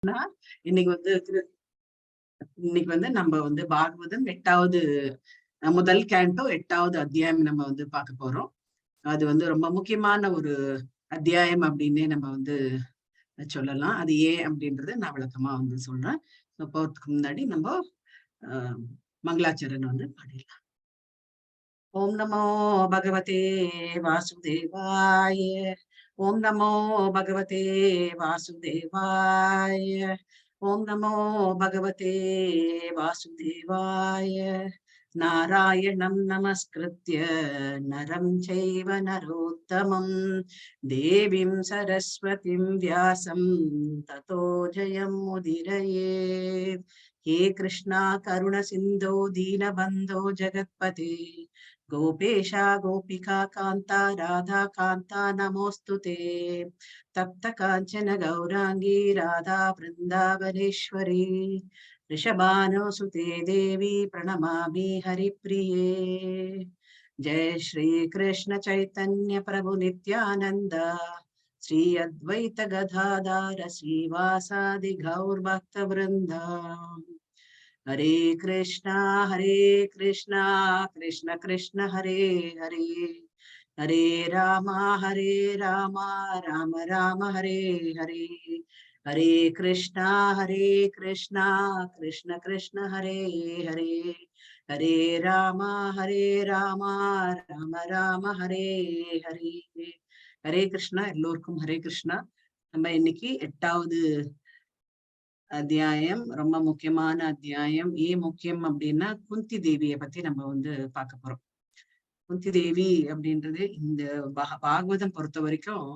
இன்னைக்கு வந்து இன்னைக்கு வந்து நம்ம வந்து பாகவதம் 8வது முதல் கேண்டோ 8வது அத்தியாயம் நம்ம வந்து பார்க்க போறோம். அது வந்து ரொம்ப முக்கியமான ஒரு அத்தியாயம் அப்படின்னே நம்ம வந்து சொல்லலாம். அது ஏன் அப்படின்றத நான் விளக்கமா வந்து சொல்றேன். போறதுக்கு முன்னாடி நம்ம மங்களாச்சரணம் வந்து பாடிடலாம். ஓம் நமோ பகவதே வாசுதேவாய. ஓம் நமோ பகவதே வாசுதேவாய. ஓம் நமோ பகவதே வாசுதேவாய. நாராயணம் நமஸ்கிருத்ய நரம் சைவ நரோத்தமம் தேவீம் சரஸ்வதிம் வியாசம் ததோ ஜெயம் உதிரயேத். हे कृष्णा करुण सिंधो दीनबंधो जगत्पते गोपेशा गोपिका कांता राधा कांता नमोस्तुते. तप्त कांचन गौरांगी राधा वृंदावनेश्वरी ऋषभानुसुते देवी प्रणमामि हरिप्रिये. जय श्री कृष्ण चैतन्य प्रभु नित्यानंद श्री अद्वैत गदाधर श्रीवासादि गौर भक्त वृंदा. हरे कृष्णा कृष्ण कृष्ण हरे हरे हरे राम राम राम हरे हरे. हरे कृष्णा कृष्ण कृष्ण हरे हरे हरे राम राम राम हरे हरे. ஹரே கிருஷ்ணா. எல்லோருக்கும் ஹரே கிருஷ்ணா. நம்ம இன்னைக்கு 8வது அத்தியாயம், ரொம்ப முக்கியமான அத்தியாயம். ஏன் முக்கியம் அப்படின்னா குந்தி தேவியை பத்தி நம்ம வந்து பார்க்க போறோம். குந்தி தேவி அப்படின்றது இந்த பாகவதம் பொறுத்த வரைக்கும்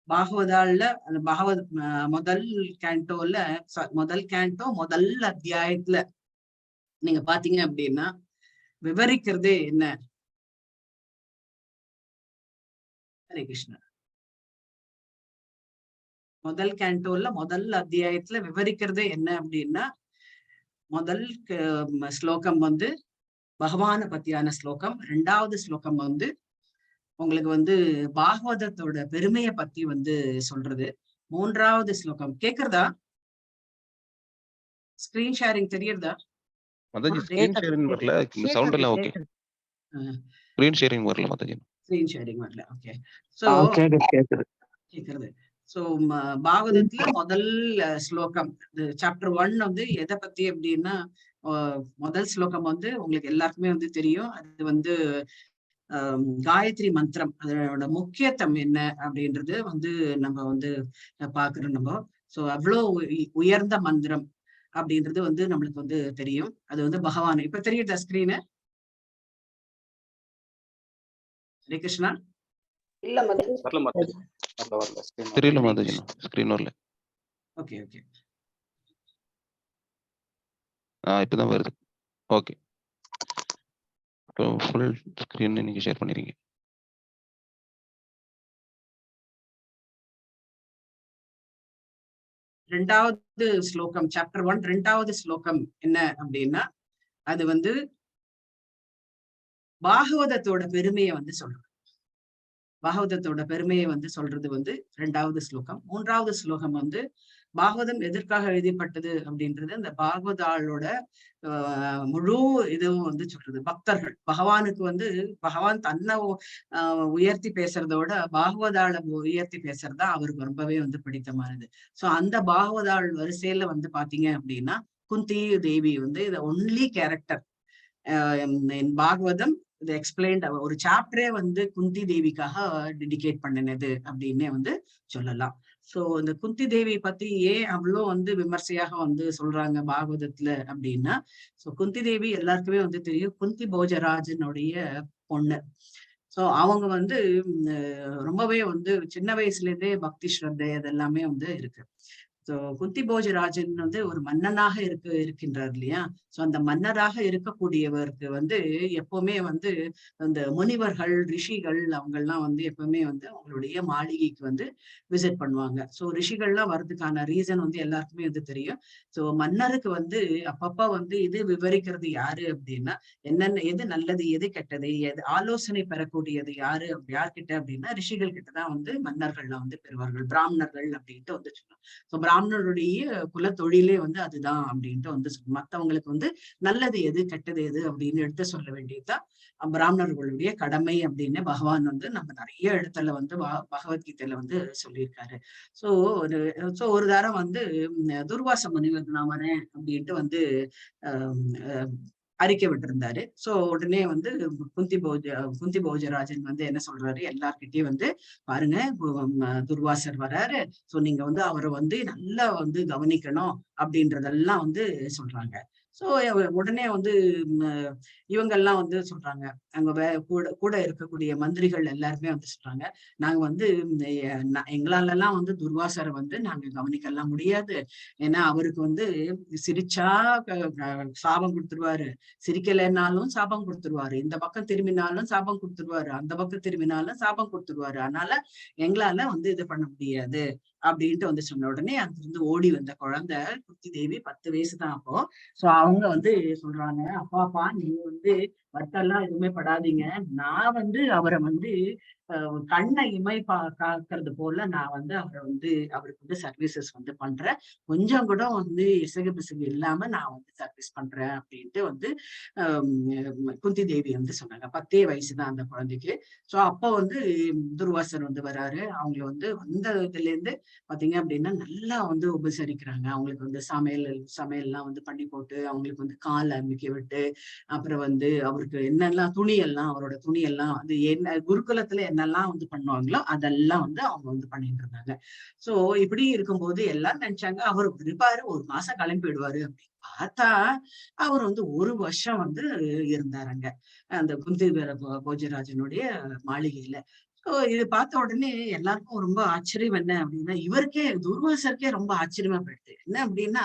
பாகவதால அந்த முதல் கேண்டோ முதல் அத்தியாயத்துல நீங்க பாத்தீங்க அப்படின்னா விவரிக்கிறதே என்ன? ஹரே கிருஷ்ணா. முதல் கேண்டோல முதல் அத்தியாயத்துல விவரிக்கிறது என்ன அப்படின்னா, முதல் ஸ்லோகம் வந்து பகவான பத்தியான ஸ்லோகம். 2வது ஸ்லோகம் வந்து உங்களுக்கு வந்து பாகவதத்தோட பெருமையை பத்தி வந்து சொல்றது. 3வது ஸ்லோகம் கேக்குறதா? ஸ்கிரீன் ஷேரிங் தெரியறதா? மாதாஜி ஸ்கிரீன் ஷேரிங் வரல. இந்த சவுண்ட் எல்லாம் ஓகே. ஸ்கிரீன் ஷேரிங் வரல மாதாஜி. ஸ்கிரீன் ஷேரிங் வரல. ஓகே. சோ கேக்குறது. சோ பாகவதத்துல முதல் ஸ்லோகம் சாப்டர் 1 வந்து எதை பத்தி அப்படின்னா, முதல் ஸ்லோகம் வந்து உங்களுக்கு எல்லாருக்குமே வந்து தெரியும். அது வந்து காயத்ரி மந்திரம், அதோட முக்கியத்துவம் என்ன அப்படின்றது வந்து நம்ம வந்து பாக்குறோம் நம்ம. சோ அவ்வளவு உயர்ந்த மந்திரம் அப்படின்றது வந்து நம்மளுக்கு வந்து தெரியும். அது வந்து பகவான் இப்ப தெரியுதா ஸ்கிரீனு? ஹரே கிருஷ்ணா. இல்ல மாதாஜி தெரியல மாதாஜி, ஸ்கிரீன் வரல. Okay okay. இப்பதான் வருது. ஓகே, இப்போ ஃபுல் ஸ்கிரீன் நீங்க ஷேர் பண்ணிருக்கீங்க. ரெண்டாவது ஸ்லோகம் சாப்டர் 1 2வது ஸ்லோகம் என்ன அப்படின்னா, அது வந்து பாகவதத்தோட பெருமையை வந்து சொல்றது. பாகவதத்தோட பெருமையை வந்து சொல்றது வந்து 2வது ஸ்லோகம். 3வது ஸ்லோகம் வந்து பாகவதம் எதற்காக எழுதப்பட்டது அப்படின்றது அந்த பாகவதாளோட முழு இதுவும் வந்து சொல்றது. பக்தர்கள் பகவானுக்கு வந்து பகவான் தன்னை உயர்த்தி பேசுறதோட பாகவதாள உயர்த்தி பேசுறதா அவருக்கு ரொம்பவே வந்து பிடித்தமானது. சோ அந்த பாகவதாள் வரிசையில வந்து பாத்தீங்க அப்படின்னா குந்தி தேவி வந்து இத ஒன்லி கேரக்டர் பாகவதம் இது எக்ஸ்பிளைன்ட். ஒரு சாப்டரே வந்து குந்தி தேவிக்காக டெடிகேட் பண்ணினது அப்படின்னே வந்து சொல்லலாம். சோ இந்த குந்தி தேவி பத்தி ஏன் அவ்வளோ வந்து விமர்சையாக வந்து சொல்றாங்க பாகவதத்துல அப்படின்னா, சோ குந்தி தேவி எல்லாருக்குமே வந்து தெரியும், குந்தி போஜராஜனுடைய பொண்ணு. சோ அவங்க வந்து ரொம்பவே வந்து சின்ன வயசுல இருந்தே பக்தி ஸ்ரத்தை அதெல்லாமே வந்து இருக்கு. சோ குந்தி போஜராஜன் வந்து ஒரு மன்னனாக இருக்கின்றார் இல்லையா. சோ அந்த மன்னராக இருக்கக்கூடியவருக்கு வந்து எப்பவுமே வந்து அந்த முனிவர்கள் ரிஷிகள் அவங்கெல்லாம் வந்து எப்பவுமே வந்து அவங்களுடைய மாளிகைக்கு வந்து விசிட் பண்ணுவாங்க. சோ ரிஷிகள்லாம் வர்றதுக்கான ரீசன் வந்து எல்லாருக்குமே வந்து தெரியும். சோ மன்னருக்கு வந்து அப்பப்ப வந்து இது விவரிக்கிறது யாரு அப்படின்னா, என்னென்ன எது நல்லது எது கெட்டது எது ஆலோசனை பெறக்கூடியது யார்கிட்ட அப்படின்னா ரிஷிகள் கிட்டதான் வந்து மன்னர்கள்லாம் வந்து பெறுவார்கள். பிராமணர்கள் அப்படின்ட்டு வந்து சொல்லலாம். சோ பிராமணருடைய குல தொழிலே வந்து அதுதான் அப்படின்ட்டு வந்து மத்தவங்களுக்கு வந்து நல்லது எது கெட்டது எது அப்படின்னு எடுத்து சொல்ல வேண்டியதுதான் பிராமணர்களுடைய கடமை அப்படின்னு பகவான் வந்து நம்ம நிறைய இடத்துல வந்து பகவத்கீதையில வந்து சொல்லியிருக்காரு. சோ ஒரு தரம் வந்து துர்வாச முனிவர் நான் வரேன் அப்படின்ட்டு வந்து அறிக்கை விட்டிருந்தாரு. சோ உடனே வந்து குந்தி போஜராஜன் வந்து என்ன சொல்றாரு, எல்லார்கிட்டயும் வந்து பாருங்க துர்வாசர் வராரு. சோ நீங்க வந்து அவரை வந்து நல்லா வந்து கவனிக்கணும் அப்படின்றதெல்லாம் வந்து சொல்றாங்க. சோ உடனே வந்து இவங்கெல்லாம் வந்து சொல்றாங்க, அங்க கூட கூட இருக்கக்கூடிய மந்திரிகள் எல்லாருமே வந்து சொல்றாங்க, நாங்க வந்து எங்களால எல்லாம் வந்து துர்வாசரை வந்து நாங்க கவனிக்கலாம் முடியாது. ஏன்னா அவருக்கு வந்து சிரிச்சா சாபம் கொடுத்துருவாரு, சிரிக்கலைன்னாலும் சாபம் கொடுத்துருவாரு, இந்த பக்கம் திரும்பினாலும் சாபம் கொடுத்துருவாரு, அந்த பக்கம் திரும்பினாலும் சாபம் கொடுத்துருவாரு. அதனால எங்களால வந்து இது பண்ண முடியாது அப்படின்ட்டு வந்து சொன்ன உடனே அங்கிருந்து ஓடி வந்த குழந்தை குந்தி தேவி 10 வயசுதான் அப்போ. சோ அவங்க வந்து சொல்றாங்க, அப்பாப்பா நீங்க வந்து வருத்தம்லாம் எதுவுமே படாதீங்க, நான் வந்து அவரை வந்து கண்ணை காக்கிறது போல நான் வந்து அவரை வந்து அவருக்கு வந்து சர்வீசஸ் வந்து பண்றேன். கொஞ்சம் கூட வந்து இசகு பிசகு இல்லாம நான் வந்து சர்வீஸ் பண்றேன் அப்படின்ட்டு வந்து குந்தி தேவி வந்து சொன்னாங்க. 10 வயசுதான் அந்த குழந்தைக்கு. சோ அப்ப வந்து துர்வாசர் வந்து வராரு. அவங்களை வந்து வந்த இதுல இருந்து பாத்தீங்க அப்படின்னா நல்லா வந்து உபசரிக்கிறாங்க. அவங்களுக்கு வந்து சமையல்லாம் வந்து பண்ணி போட்டு அவங்களுக்கு வந்து கால் அமைக்க விட்டு, அப்புறம் வந்து அவருக்கு என்னெல்லாம் துணியெல்லாம் அவரோட துணியெல்லாம் வந்து என்ன குருகுலத்துல என்னெல்லாம் வந்து பண்ணுவாங்களோ அதெல்லாம் வந்து அவங்க வந்து பண்ணிட்டு இருந்தாங்க. சோ இப்படி இருக்கும்போது எல்லாரும் நினைச்சாங்க அவர் இருப்பாரு, 1 மாசம் கிளம்பிடுவாரு அப்படின்னு பார்த்தா அவர் வந்து 1 வருஷம் வந்து இருந்தாருங்க அந்த குந்தி போஜராஜனுடைய மாளிகையில. இது பார்த்த உடனே எல்லாருக்கும் ரொம்ப ஆச்சரியம் என்ன அப்படின்னா, இவருக்கே துர்வாசருக்கே ரொம்ப ஆச்சரியமா போயிடுது. என்ன அப்படின்னா,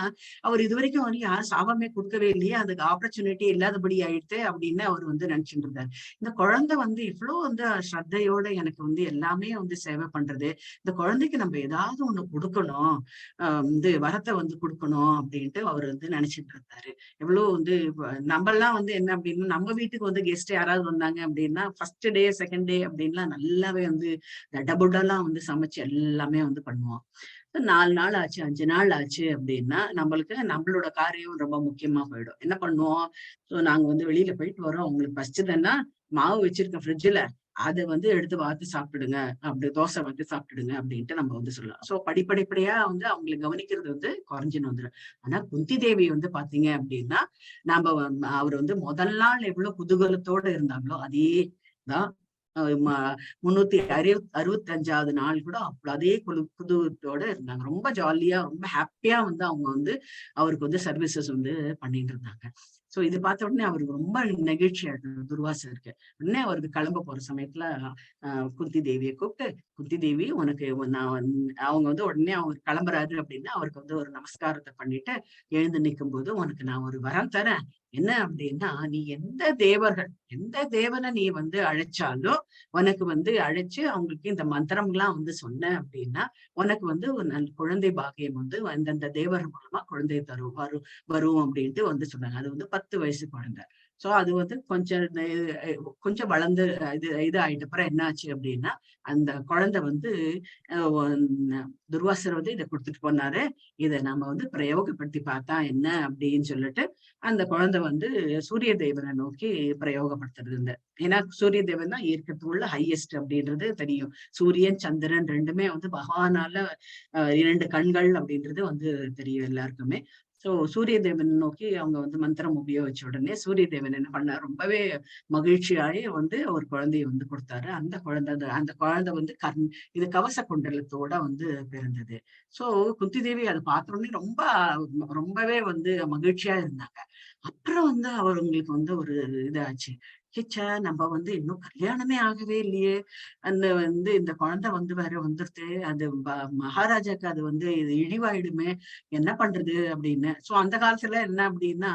அவர் இது வரைக்கும் வந்து யாரும் சாபமே கொடுக்கவே இல்லையே, அதுக்கு ஆப்பர்ச்சுனிட்டி இல்லாதபடி ஆயிடுச்சு அப்படின்னு அவர் வந்து நினைச்சுட்டு இருந்தாரு. இந்த குழந்தை வந்து இவ்வளவு வந்து ஸ்ரத்தையோட எனக்கு வந்து எல்லாமே வந்து சேவை பண்றது, இந்த குழந்தைக்கு நம்ம ஏதாவது ஒண்ணு கொடுக்கணும், வந்து வரத்தை வந்து கொடுக்கணும் அப்படின்ட்டு அவர் வந்து நினைச்சிட்டு இருந்தாரு. எவ்வளவு வந்து நம்ம எல்லாம் வந்து என்ன அப்படின்னா, நம்ம வீட்டுக்கு வந்து கெஸ்ட் யாராவது வந்தாங்க அப்படின்னா ஃபர்ஸ்ட் டே செகண்ட் டே அப்படின்லாம் நல்லாவே வந்து டபுடெல்லாம் வந்து சமைச்சு எல்லாமே வந்து பண்ணுவோம். 4 நாள் ஆச்சு 5 நாள் ஆச்சு அப்படின்னா நம்மளுக்கு நம்மளோட காரியம் ரொம்ப முக்கியமா போயிடும். என்ன பண்ணுவோம், சோ நாங்க வந்து வெளியில போயிட்டு வரோம், உங்களுக்கு பசிச்சதுன்னா மாவு வச்சிருக்க ஃப்ரிட்ஜ்ல அதை வந்து எடுத்து வாத்து சாப்பிடுங்க, அப்படி தோசை வந்து சாப்பிட்டுடுங்க அப்படின்ட்டு நம்ம வந்து சொல்லலாம். சோ படிப்படிப்படியா வந்து அவங்களை கவனிக்கிறது வந்து குறைஞ்சுன்னு வந்துடும். ஆனா குந்தி தேவி வந்து பாத்தீங்க அப்படின்னா நம்ம அவர் வந்து முதல் நாள் எவ்வளவு குதூகலத்தோட இருந்தாங்களோ அதே தான் 365வது நாள் கூட அதே குதூகலத்தோட இருந்தாங்க. ரொம்ப ஜாலியா ரொம்ப ஹாப்பியா வந்து அவங்க வந்து அவருக்கு வந்து சர்வீசஸ் வந்து பண்ணிட்டு இருந்தாங்க. சோ இது பார்த்த உடனே அவருக்கு ரொம்ப நெகிழ்ச்சியா இருக்கு துர்வாசருக்கு. உடனே அவருக்கு கிளம்ப போற சமயத்துல குந்தி தேவியை கூப்பிட்டு, குந்தி தேவி உனக்கு நான் அவங்க வந்து உடனே அவங்க கிளம்புறாரு அப்படின்னா அவருக்கு வந்து ஒரு நமஸ்காரத்தை பண்ணிட்டு எழுந்து நிற்கும் போது, உனக்கு நான் ஒரு வரம் தரேன். என்ன அப்படின்னா, நீ எந்த தேவனை நீ வந்து அழைச்சாலும் உனக்கு வந்து அழைச்சு அவங்களுக்கு இந்த மந்திரம்லாம் வந்து சொன்ன அப்படின்னா உனக்கு வந்து ஒரு நல்ல குழந்தை பாக்கியம் வந்து அந்தந்த தேவர் மூலமா குழந்தை வரும் அப்படின்ட்டு வந்து சொன்னாங்க. அது வந்து 10 வயசு குழந்தை. சோ அது வந்து கொஞ்சம் வளர்ந்து இது ஆயிட்ட அப்புறம் என்ன ஆச்சு அப்படின்னா, அந்த குழந்தை வந்து துர்வாசர் வந்து இதை கொடுத்துட்டு போனாரு, இதை நம்ம வந்து பிரயோகப்படுத்தி பார்த்தா என்ன அப்படின்னு சொல்லிட்டு அந்த குழந்தை வந்து சூரிய தேவனை நோக்கி பிரயோகப்படுத்துறது. ஏன்னா சூரிய தேவன் தான் இருக்கிறதுக்குள்ள ஹையஸ்ட் அப்படின்றது தெரியும். சூரியன் சந்திரன் ரெண்டுமே வந்து பகவானால 2 கண்கள் அப்படின்றது வந்து தெரியும் எல்லாருக்குமே. சோ சூரிய தேவன் நோக்கி அவங்க வந்து மந்திரம் உபயோகிச்ச உடனே சூரிய தேவன் என்ன பண்ணாரு, ரொம்பவே மகிழ்ச்சியாயே வந்து ஒரு குழந்தைய வந்து கொடுத்தாரு. அந்த குழந்தை வந்து இது கவச குண்டலத்தோட வந்து பிறந்தது. சோ குந்தி தேவி அதை பார்த்த உடனே ரொம்பவே வந்து மகிழ்ச்சியா இருந்தாங்க. அப்புறம் வந்து அவங்களுக்கு வந்து ஒரு இதாச்சு, கிச்சா நம்ம வந்து இன்னும் கல்யாணமே ஆகவே இல்லையே, அந்த வந்து இந்த குழந்தை வந்து வேற வந்துருது, அது மகாராஜாக்கு அது வந்து இது இழிவாயிடுமே, என்ன பண்றது அப்படின்னு. சோ அந்த காலத்துல என்ன அப்படின்னா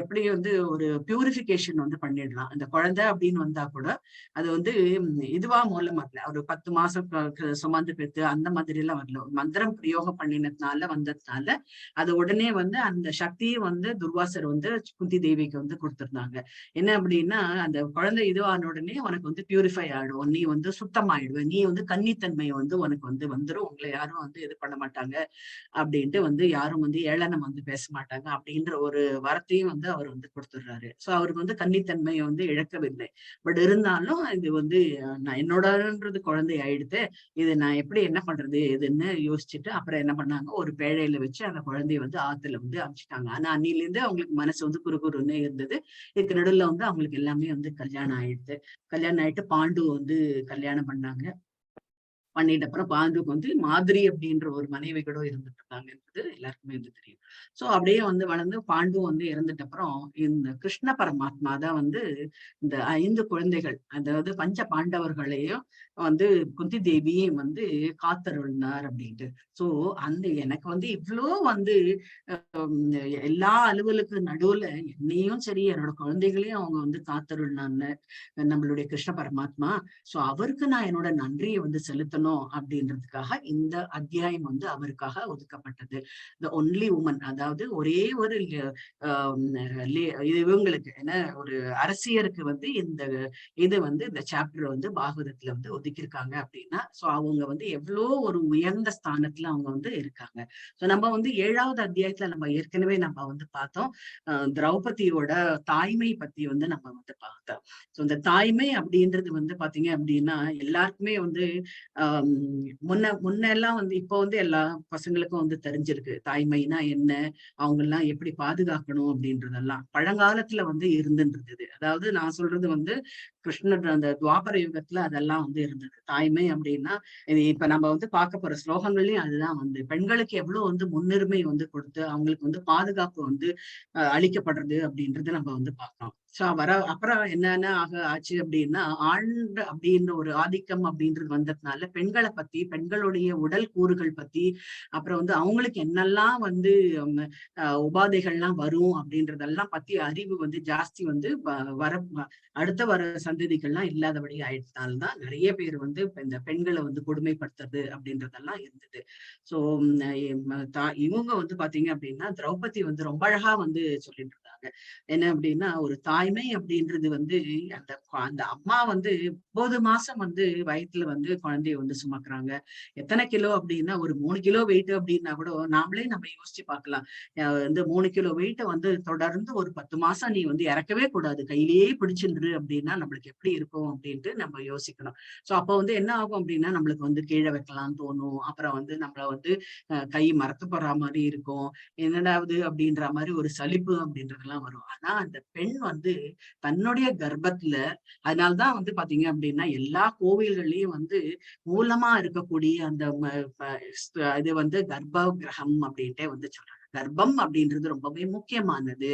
எப்படி வந்து ஒரு பியூரிபிகேஷன் வந்து பண்ணிடலாம். அந்த குழந்தை அப்படின்னு வந்தா கூட அது வந்து இதுவா மூலமா இல்ல, ஒரு 10 மாசம் சுமந்து பெற்று அந்த மாதிரி எல்லாம் வரல. மந்திரம் பிரயோகம் பண்ணினதுனால வந்ததுனால அது உடனே வந்து அந்த சக்தியை வந்து துர்வாசர் வந்து குந்தி தேவிக்கு வந்து கொடுத்திருந்தாங்க. என்ன அப்படின்னா அந்த குழந்தை இதுவான உடனே உனக்கு வந்து பியூரிஃபை ஆயிடும், நீ வந்து சுத்தமாயிடுவ, நீ வந்து கன்னித்தன்மை வந்து உனக்கு வந்து வந்துடும், உங்களை யாரும் வந்து இது பண்ண மாட்டாங்க அப்படின்ட்டு வந்து யாரும் வந்து ஏளனம் வந்து பேச மாட்டாங்க அப்படின்ற ஒரு வரத்தையும் வந்து அவர் வந்து கொடுத்துடுறாரு. சோ அவருக்கு வந்து கன்னித்தன்மையை வந்து இழக்கவில்லை. பட் இருந்தாலும் இது வந்து நான் என்னோடன்றது குழந்தை ஆயிடுத்து, இது நான் எப்படி என்ன பண்றது இதுன்னு யோசிச்சுட்டு அப்புறம் என்ன பண்ணாங்க, ஒரு பேழையில வச்சு அந்த குழந்தைய வந்து ஆத்துல வந்து அமிச்சிட்டாங்க. ஆனா அன்னில இருந்து அவங்களுக்கு மனசு வந்து குறுகுறுன்னு இருந்தது. இதுக்கு நடுவுல வந்து அவங்களுக்கு எல்லாமே வந்து கல்யாணம் ஆயிடுது. கல்யாணம் ஆயிட்டு பாண்டு வந்து கல்யாணம் பண்ணாங்க. பண்ணிட்ட அப்புறம் பாண்டுக்கு வந்து மாதிரி அப்படின்ற ஒரு மனைவி கூட இருந்துட்டு இருக்காங்கன்றது எல்லாருக்குமே வந்து தெரியும். சோ அப்படியே வந்து வளர்ந்து பாண்டு வந்து இறந்துட்ட அப்புறம் இந்த கிருஷ்ண பரமாத்மா தான் வந்து இந்த 5 குழந்தைகள், அதாவது பஞ்ச பாண்டவர்களையும் வந்து குந்தி தேவியும் வந்து காத்தருளினார் அப்படின்ட்டு. சோ அந்த எனக்கு வந்து இவ்வளோ வந்து எல்லா அலுவலுக்கு நடுவுல என்னையும் சரி என்னோட குழந்தைகளையும் அவங்க வந்து காத்தருளினாங்க நம்மளுடைய கிருஷ்ண பரமாத்மா. சோ அவருக்கு நான் என்னோட நன்றியை வந்து செலுத்தணும் அப்படின்றதுக்காக இந்த அத்தியாயம் வந்து அவருக்காக ஒதுக்கப்பட்டது. த ஒன்லி உமன், அதாவது ஒரே ஒரு இவங்களுக்கு என்ன ஒரு அரசியருக்கு வந்து இந்த இது வந்து இந்த சாப்டர் வந்து பாகவதத்துல வந்து ஒதுக்கியிருக்காங்க அப்படின்னா சோ அவங்க வந்து எவ்வளோ ஒரு உயர்ந்த ஸ்தானத்துல அவங்க வந்து இருக்காங்க. சோ நம்ம வந்து 7வது அத்தியாயத்துல நம்ம ஏற்கனவே நம்ம வந்து பார்த்தோம், திரௌபதியோட தாய்மை பத்தி வந்து நம்ம வந்து பார்த்தோம். சோ இந்த தாய்மை அப்படின்றது வந்து பாத்தீங்க அப்படின்னா எல்லாருக்குமே வந்து ஆஹ் முன்னெல்லாம் வந்து இப்போ வந்து எல்லா பசங்களுக்கும் வந்து தெரிஞ்சிருக்கு தாய்மைனா என்ன, அவங்க எல்லாம் எப்படி பாதுகாக்கணும் அப்படின்றதெல்லாம். பழங்காலத்துல வந்து இருந்துன்றது, அதாவது நான் சொல்றது வந்து கிருஷ்ணர் அந்த துவாபர யுகத்துல அதெல்லாம் வந்து இருந்தது. தாய்மை அப்படின்னா இது இப்ப நம்ம வந்து பார்க்க போற ஸ்லோகங்கள்லயும் அதுதான் வந்து பெண்களுக்கு எவ்வளவு வந்து முன்னுரிமை வந்து கொடுத்து அவங்களுக்கு வந்து பாதுகாப்பு வந்து அளிக்கப்படுறது அப்படின்றது நம்ம வந்து பார்க்கலாம். சோ அப்புறம் என்னென்ன ஆச்சு அப்படின்னா ஆண் அப்படின்ற ஒரு ஆதிக்கம் அப்படின்றது வந்ததுனால பெண்களை பத்தி, பெண்களுடைய உடல் கூறுகள் பத்தி, அப்புறம் வந்து அவங்களுக்கு என்னெல்லாம் வந்து உபாதைகள்லாம் வரும் அப்படின்றதெல்லாம் பத்தி அறிவு வந்து ஜாஸ்தி வந்து அடுத்த வர சந்ததிகள்லாம் இல்லாதபடி ஆயிடுறதுனால்தான் நிறைய பேர் வந்து இந்த பெண்களை வந்து கொடுமைப்படுத்துறது அப்படின்றதெல்லாம் இருந்தது. சோ இவங்க வந்து பாத்தீங்க அப்படின்னா திரௌபதி வந்து ரொம்ப அழகா வந்து சொல்லிட்டு இருந்தாங்க. என்ன அப்படின்னா ஒரு தாய்மை அப்படின்றது வந்து அந்த அந்த அம்மா வந்து 9 மாசம் வந்து வயிற்றுல வந்து குழந்தைய வந்து சுமக்குறாங்க. எத்தனை கிலோ அப்படின்னா ஒரு 3 கிலோ வெயிட் அப்படின்னா கூட நாமளே நம்ம யோசிச்சு பார்க்கலாம். இந்த 3 கிலோ வெயிட்ட வந்து தொடர்ந்து ஒரு 10 மாசம் நீ வந்து இறக்கவே கூடாது, கையிலேயே பிடிச்சிருந்து அப்படின்னா நம்மளுக்கு எப்படி இருக்கும் அப்படின்ட்டு நம்ம யோசிக்கணும். சோ அப்ப வந்து என்ன ஆகும் அப்படின்னா நம்மளுக்கு வந்து கீழே வைக்கலாம்னு தோணும். அப்புறம் வந்து நம்மள வந்து கை மரத்து போற மாதிரி இருக்கும், என்னடாவது அப்படின்ற மாதிரி ஒரு சலிப்பு அப்படின்றதெல்லாம் வரும். ஆனா அந்த பெண் வந்து தன்னுடைய கர்ப்பத்துல, அதனாலதான் வந்து பாத்தீங்க அப்படின்னா எல்லா கோவில்கள்லயும் வந்து மூலமா இருக்கக்கூடிய அந்த இது வந்து கர்ப்ப கிரகம் அப்படின்ட்டே வந்து சொல்றாங்க. கர்ப்பம் அப்படின்றது ரொம்பவே முக்கியமானது,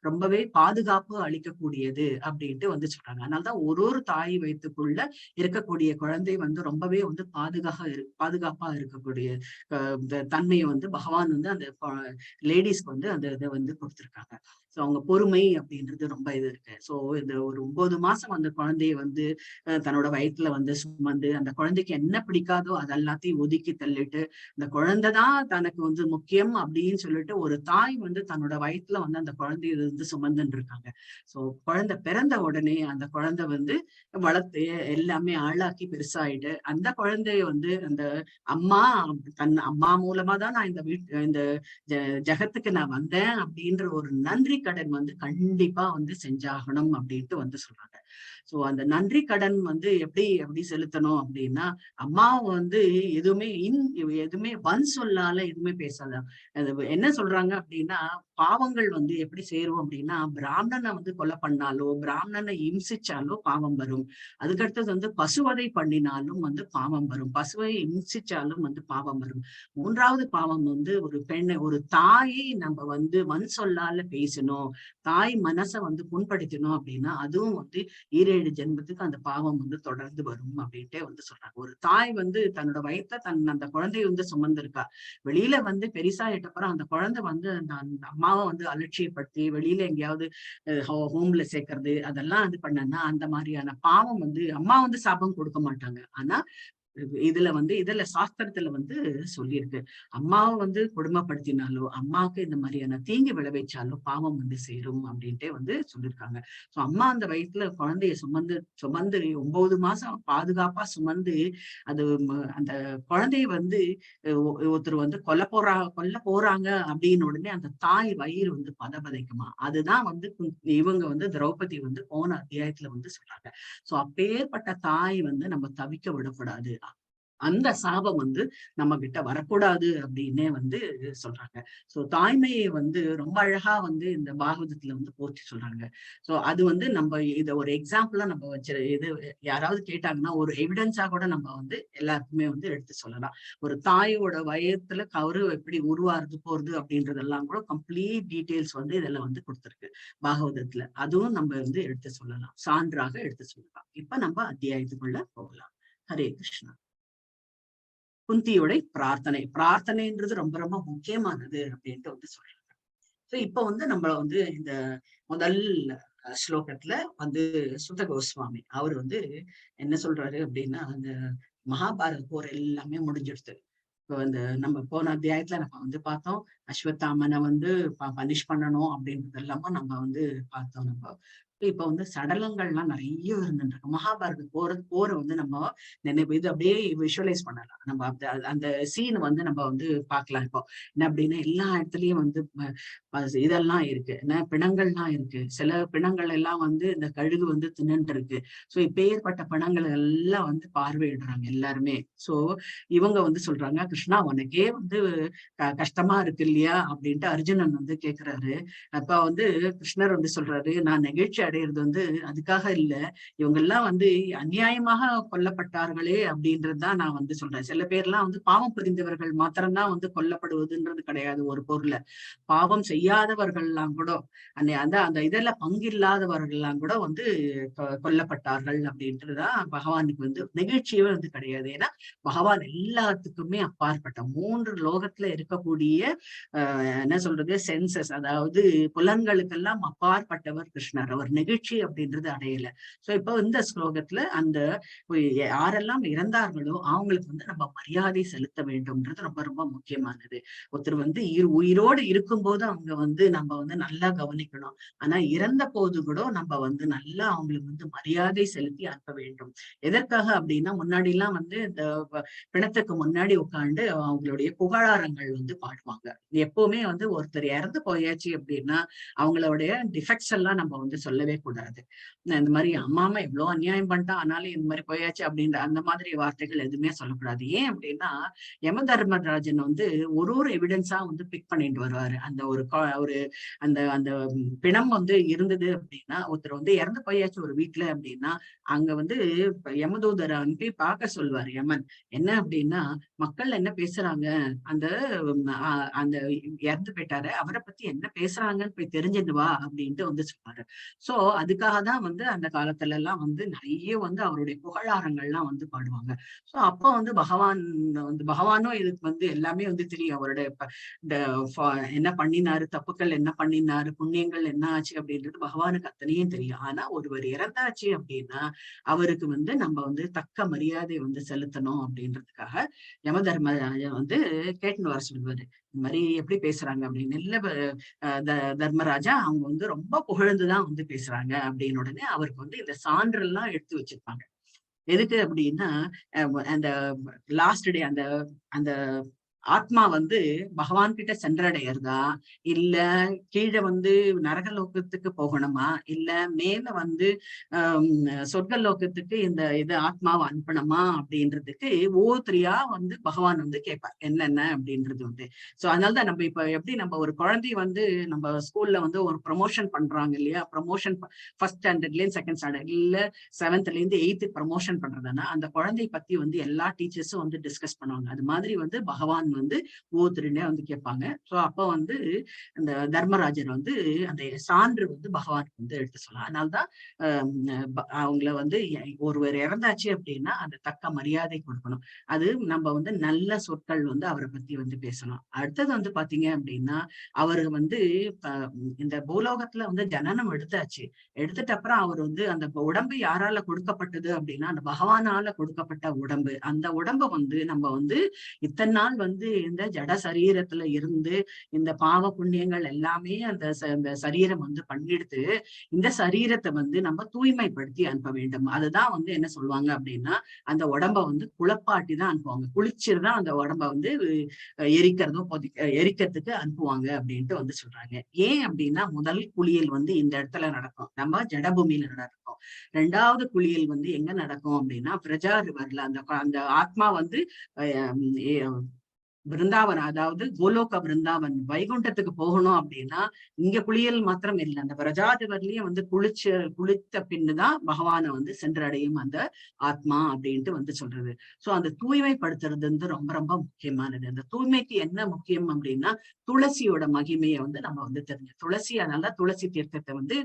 ரொம்பவே பாதுகாப்பு அளிக்கக்கூடியது அப்படின்ட்டு வந்து சொல்றாங்க. அதனாலதான் ஒரு தாய் வயிற்றுக்குள்ள இருக்கக்கூடிய குழந்தை வந்து ரொம்பவே வந்து பாதுகாப்பா இருக்கக்கூடிய தன்மையை வந்து பகவான் வந்து அந்த லேடிஸ்க்கு வந்து அந்த இதை வந்து கொடுத்திருக்காங்க. சோ அவங்க பொறுமை அப்படின்றது ரொம்ப இது இருக்கு. சோ இந்த ஒரு 9 மாசம் அந்த குழந்தைய வந்து தன்னோட வயிற்றுல வந்து சுமந்து அந்த குழந்தைக்கு என்ன பிடிக்காதோ அது எல்லாத்தையும் ஒதுக்கி தள்ளிட்டு இந்த குழந்தைதான் தனக்கு வந்து முக்கியம் அப்படின்னு சொல்லிட்டு ஒரு தாய் வந்து தன்னோட வயிற்றுல வந்து அந்த குழந்தைய வந்து சுமந்துட்டு இருக்காங்க. சோ குழந்தை பிறந்த உடனே அந்த குழந்தை வந்து வளர்த்து எல்லாமே ஆளாக்கி பெருசாயிட்டு அந்த குழந்தைய வந்து அந்த அம்மா தன் அம்மா மூலமா தான் நான் இந்த ஜகத்துக்கு நான் வந்தேன் அப்படின்ற ஒரு நன்றி கடன் வந்து கண்டிப்பா வந்து செஞ்சாகணும் அப்படின்ட்டு வந்து சொல்றாங்க. சோ அந்த நன்றி கடன் வந்து எப்படி செலுத்தணும் அப்படின்னா அம்மா வந்து எதுவுமே சொல்லால எதுவுமே பேசாத. என்ன சொல்றாங்க அப்படின்னா பாவங்கள் வந்து எப்படி சேரும் அப்படின்னா பிராமணனை வந்து கொலை பண்ணாலோ பிராமணனை இம்சிச்சாலோ பாவம் வரும். அதுக்கடுத்தது வந்து பசுவதை பண்ணினாலும் வந்து பாவம் வரும், பசுவை இம்சிச்சாலும் வந்து பாவம் வரும். 3வது பாவம் வந்து ஒரு தாயை நம்ம வந்து சொல்லால பேசணும், தாய் மனசை வந்து புண்படுத்தணும் அப்படின்னா அதுவும் வந்து 7 ஜென்மத்துக்கு அந்த பாவம் வந்து தொடர்ந்து வரும் அப்படின்ட்டே வந்து சொல்றாங்க. ஒரு தாய் வந்து தன்னோட வயிற்ற அந்த குழந்தைய வந்து சுமந்திருக்கா. வெளியில வந்து பெருசாயிட்டப்புறம் அந்த குழந்தை வந்து அந்த அம்மாவை வந்து அலட்சியப்படுத்தி வெளியில எங்கேயாவது ஹோம்ல சேர்க்கறது அதெல்லாம் இது பண்ணனா அந்த மாதிரியான பாவம் வந்து அம்மா வந்து சாபம் கொடுக்க மாட்டாங்க. ஆனா இதுல சாஸ்திரத்துல வந்து சொல்லியிருக்கு. அம்மாவை வந்து கொடுமைப்படுத்தினாலோ அம்மாவுக்கு இந்த மாதிரியான தீங்கு விளைவிச்சாலோ பாவம் வந்து சேரும் அப்படின்ட்டே வந்து சொல்லியிருக்காங்க. சோ அம்மா அந்த வயிற்றுல குழந்தைய சுமந்து 9 மாசம் பாதுகாப்பா சுமந்து அது அந்த குழந்தைய வந்து ஒருத்தர் வந்து கொல்ல போறாங்க அப்படின்னு உடனே அந்த தாய் வயிறு வந்து பதபதைக்குமா. அதுதான் வந்து இவங்க வந்து திரௌபதி வந்து போன அத்தியாயத்துல வந்து சொல்றாங்க. சோ அப்பேற்பட்ட தாய் வந்து நம்ம தவிக்க விடக்கூடாது. அந்த சாபம் வந்து நம்ம கிட்ட வரக்கூடாது அப்படின்னே வந்து சொல்றாங்க. சோ தாய்மையை வந்து ரொம்ப அழகா வந்து இந்த பாகவதத்துல வந்து போற்றி சொல்றாங்க. சோ அது வந்து நம்ம இத ஒரு எக்ஸாம்பிளா நம்ம வச்சு இது யாராவது கேட்டாங்கன்னா ஒரு எவிடன்ஸா கூட நம்ம வந்து எல்லாருக்குமே வந்து எடுத்து சொல்லலாம். ஒரு தாயோட வயத்துல கரு எப்படி உருவாருது போறது அப்படின்றதெல்லாம் கூட கம்ப்ளீட் டீடைல்ஸ் வந்து இதுல வந்து கொடுத்திருக்கு பாகவதத்துல. அதுவும் நம்ம வந்து எடுத்து சொல்லலாம், சான்றாக எடுத்து சொல்லலாம். இப்ப நம்ம அத்தியாயத்துக்குள்ள போகலாம். ஹரே கிருஷ்ணா. குந்தியோட பிரார்த்தனைன்றது ரொம்ப ரொம்ப முக்கியமானது அப்படின்ட்டு வந்து சொல்றாங்க. சோ இப்ப வந்து நம்மள வந்து இந்த முதல் ஸ்லோகத்துல வந்து சுத கோஸ்வாமி அவர் வந்து என்ன சொல்றாரு அப்படின்னா, அந்த மகாபாரத போர் எல்லாமே முடிஞ்சிடுது. இப்போ இந்த நம்ம போன அத்தியாயத்துல நம்ம வந்து பார்த்தோம், அஸ்வத்தாமனை வந்து பனிஷ் பண்ணணும் அப்படின்றது எல்லாமே நம்ம வந்து பார்த்தோம். நம்ம இப்ப வந்து சடலங்கள்லாம் நிறைய இருந்துருக்கு. மகாபாரத போரை வந்து நம்ம நினைவு இது அப்படியே விஷுவலைஸ் பண்ணலாம். நம்ம அந்த சீன் வந்து நம்ம வந்து பார்க்கலாம். இப்போ என்ன அப்படின்னா எல்லா இடத்துலயும் வந்து இதெல்லாம் இருக்கு, என்ன பிணங்கள்லாம் இருக்கு. சில பிணங்கள் எல்லாம் வந்து இந்த கழுகு வந்து தின்னுட்டு இருக்கு. சோ இப்பேற்பட்ட பிணங்கள் எல்லாம் வந்து பார்வையிடுறாங்க எல்லாருமே. சோ இவங்க வந்து சொல்றாங்க, கிருஷ்ணா உனக்கே வந்து கஷ்டமா இருக்கு இல்லையா அப்படின்ட்டு அர்ஜுனன் வந்து கேக்குறாரு. அப்ப வந்து கிருஷ்ணர் வந்து சொல்றாரு, நான் நெகிழ்ச்சி அடையிறது வந்து அதுக்காக இல்ல, இவங்க எல்லாம் வந்து அநியாயமாக கொல்லப்பட்டார்களே அப்படின்றதுதான் நான் வந்து சொல்றேன். சில பேர்லாம் வந்து பாவம் புரிந்தவர்கள் மாத்திரம்தான் வந்து கொல்லப்படுவதுன்றது கிடையாது. ஒரு பொருளை பாவம் செய்யாதவர்கள்லாம் கூட அந்த இதெல்லாம் பங்கில்லாதவர்கள்லாம் கூட வந்து கொல்லப்பட்டார்கள் அப்படின்றதுதான் பகவானுக்கு வந்து நிகழ்ச்சியே வந்து கிடையாது. ஏன்னா பகவான் எல்லாத்துக்குமே அப்பாற்பட்ட 3 லோகத்துல இருக்கக்கூடிய என்ன சொல்றது சென்சஸ், அதாவது புலன்களுக்கெல்லாம் அப்பாற்பட்டவர் கிருஷ்ணர். அவர் நிகழ்ச்சி அப்படின்றது அடையல. சோ இப்போ இந்த ஸ்லோகத்துல அந்த யாரெல்லாம் இறந்தார்களோ அவங்களுக்கு வந்து நம்ம மரியாதை செலுத்த வேண்டும்ன்றது ரொம்ப ரொம்ப முக்கியமானது. ஒருத்தர் வந்து உயிரோடு இருக்கும்போது அவங்க வந்து நம்ம வந்து நல்லா கவனிக்கணும். ஆனா இறந்த போது கூட நம்ம வந்து நல்லா அவங்களுக்கு வந்து மரியாதை செலுத்தி அனுப்ப வேண்டும். எதற்காக அப்படின்னா முன்னாடி எல்லாம் வந்து இந்த பிணத்துக்கு முன்னாடி உட்காந்து அவங்களுடைய புகழாரங்கள் வந்து பாடுவாங்க. எப்பவுமே வந்து ஒருத்தர் இறந்து போயாச்சு அப்படின்னா அவங்களுடைய டிஃபெக்ட்ஸ் எல்லாம் நம்ம வந்து சொல்லவே கூடாது. இந்த மாதிரி அம்மா எவ்வளவு அநியாயம் பண்ணிட்டா ஆனாலும் இந்த மாதிரி போயாச்சு அப்படின்ற அந்த மாதிரி வார்த்தைகள் எதுவுமே சொல்லக்கூடாது. ஏன் அப்படின்னா யம தர்மராஜன் வந்து ஒரு எவிடன்ஸா வந்து பிக் பண்ணிட்டு வருவாரு. அந்த ஒரு அந்த அந்த பிணம் வந்து இருந்தது அப்படின்னா ஒருத்தர் வந்து இறந்து போயாச்சு ஒரு வீட்டுல அப்படின்னா அங்க வந்து யமதூதரை அனுப்பி பார்க்க சொல்வாரு யமன். என்ன அப்படின்னா மக்கள் என்ன பேசுறாங்க, அந்த அந்த இறந்து போயிட்டாரு அவரை பத்தி என்ன பேசுறாங்கன்னு போய் தெரிஞ்சுட்டு வா அப்படின்ட்டு வந்து சொல்றாரு. சோ அதுக்காக தான் வந்து அந்த காலத்துல எல்லாம் வந்து நிறைய வந்து அவருடைய புகழாரங்கள்லாம் வந்து பாடுவாங்க. சோ அப்ப வந்து பகவானும் இதுக்கு வந்து எல்லாமே வந்து தெரியும். அவருடைய என்ன பண்ணினாரு, தப்புக்கள் என்ன பண்ணினாரு, புண்ணியங்கள் என்ன ஆச்சு அப்படின்றது பகவானுக்கு அத்தனையும் தெரியும். ஆனா ஒருவர் இறந்தாச்சு அப்படின்னா அவருக்கு வந்து நம்ம வந்து தக்க மரியாதை வந்து செலுத்தணும் அப்படின்றதுக்காக யம தர்மராஜன் வந்து கேட்டுன்னு வர சொல்லுவாரு. இந்த மாதிரி எப்படி பேசுறாங்க அப்படின்னு. இல்ல தர்மராஜா அவங்க வந்து ரொம்ப புகழ்ந்துதான் வந்து பேசுறாங்க அப்படின்னு உடனே அவருக்கு வந்து இந்த சான்றெல்லாம் எடுத்து வச்சிருப்பாங்க. எதுக்கு அப்படின்னா அந்த லாஸ்ட் டே அந்த அந்த ஆத்மா வந்து பகவான் கிட்ட சென்றடையறதா, இல்ல கீழே வந்து நரகலோகத்துக்கு போகணுமா, இல்ல மேல வந்து சொர்க்க லோகத்துக்கு இது ஆத்மாவை அனுப்பணுமா அப்படின்றதுக்கு ஒவ்வொருத்தரையா வந்து பகவான் வந்து கேட்பார் என்னென்ன அப்படின்றது வந்து. சோ அதனாலதான் நம்ம இப்ப எப்படி நம்ம ஒரு குழந்தைய வந்து நம்ம ஸ்கூல்ல வந்து ஒரு ப்ரமோஷன் பண்றாங்க இல்லையா, ப்ரமோஷன் ஃபர்ஸ்ட் ஸ்டாண்டர்ட்ல இருந்து செகண்ட் ஸ்டாண்டர்ட் இல்ல 7th இருந்து 8th ப்ரமோஷன் பண்றதுன்னா அந்த குழந்தைய பத்தி வந்து எல்லா டீச்சர்ஸும் வந்து டிஸ்கஸ் பண்ணுவாங்க. அது மாதிரி வந்து பகவான் வந்து ஒவ்வொருத்தருனே வந்து கேட்பாங்க. சோ அப்ப வந்து அந்த தர்மராஜர் வந்து அந்த சான்று வந்து பகவானுக்கு வந்து எடுத்து சொல்லலாம். அதனால்தான் அவங்கள வந்து ஒருவர் இறந்தாச்சு அப்படின்னா அந்த தக்க மரியாதை கொடுக்கணும். அது நம்ம வந்து நல்ல சொற்கள் வந்து அவரை பத்தி வந்து பேசணும். அடுத்தது வந்து பாத்தீங்க அப்படின்னா அவரு வந்து இந்த பூலோகத்துல வந்து ஜனனம் எடுத்தாச்சு. எடுத்துட்ட அப்புறம் அவர் வந்து அந்த உடம்பு யாரால கொடுக்கப்பட்டது அப்படின்னா அந்த பகவானால கொடுக்கப்பட்ட உடம்பு. அந்த உடம்ப வந்து நம்ம வந்து இத்தனை நாள் வந்து இந்த ஜட சரீரத்துல இருந்து இந்த பாவ புண்ணியங்கள் எல்லாமே அந்த சரீரம் வந்து பண்ணிடுத்து. இந்த சரீரத்தை வந்து நம்ம தூய்மைப்படுத்தி அனுப்ப வேண்டும். அதுதான் வந்து என்ன சொல்லுவாங்க அப்படின்னா அந்த உடம்ப வந்து குளப்பாட்டி தான் அனுப்புவாங்க. குளிச்சுதான் அந்த உடம்ப வந்து எரிக்கிறதுக்கு அனுப்புவாங்க அப்படின்ட்டு வந்து சொல்றாங்க. ஏன் அப்படின்னா முதல் குளியல் வந்து இந்த இடத்துல நடக்கும், நம்ம ஜடபூமியில நடக்கும். ரெண்டாவது குளியல் வந்து எங்க நடக்கும் அப்படின்னா பிரஜா ரிவர்ல அந்த ஆத்மா வந்து பிருந்தாவன், அதாவது கோலோக பிருந்தாவன் வைகுண்டத்துக்கு போகணும் அப்படின்னா இங்க குளியல் மாத்திரம் இல்லை, அந்த பிரஜாதிபர்லயும் வந்து குளித்த பின்னுதான் பகவானை வந்து சென்றடையும் அந்த ஆத்மா அப்படின்ட்டு வந்து சொல்றது. சோ அந்த தூய்மைப்படுத்துறது வந்து ரொம்ப ரொம்ப முக்கியமானது. அந்த தூய்மைக்கு என்ன முக்கியம் அப்படின்னா துளசியோட மகிமையை வந்து நம்ம வந்து தெரிஞ்சு துளசி, அதனால துளசி தீர்த்தத்தை வந்து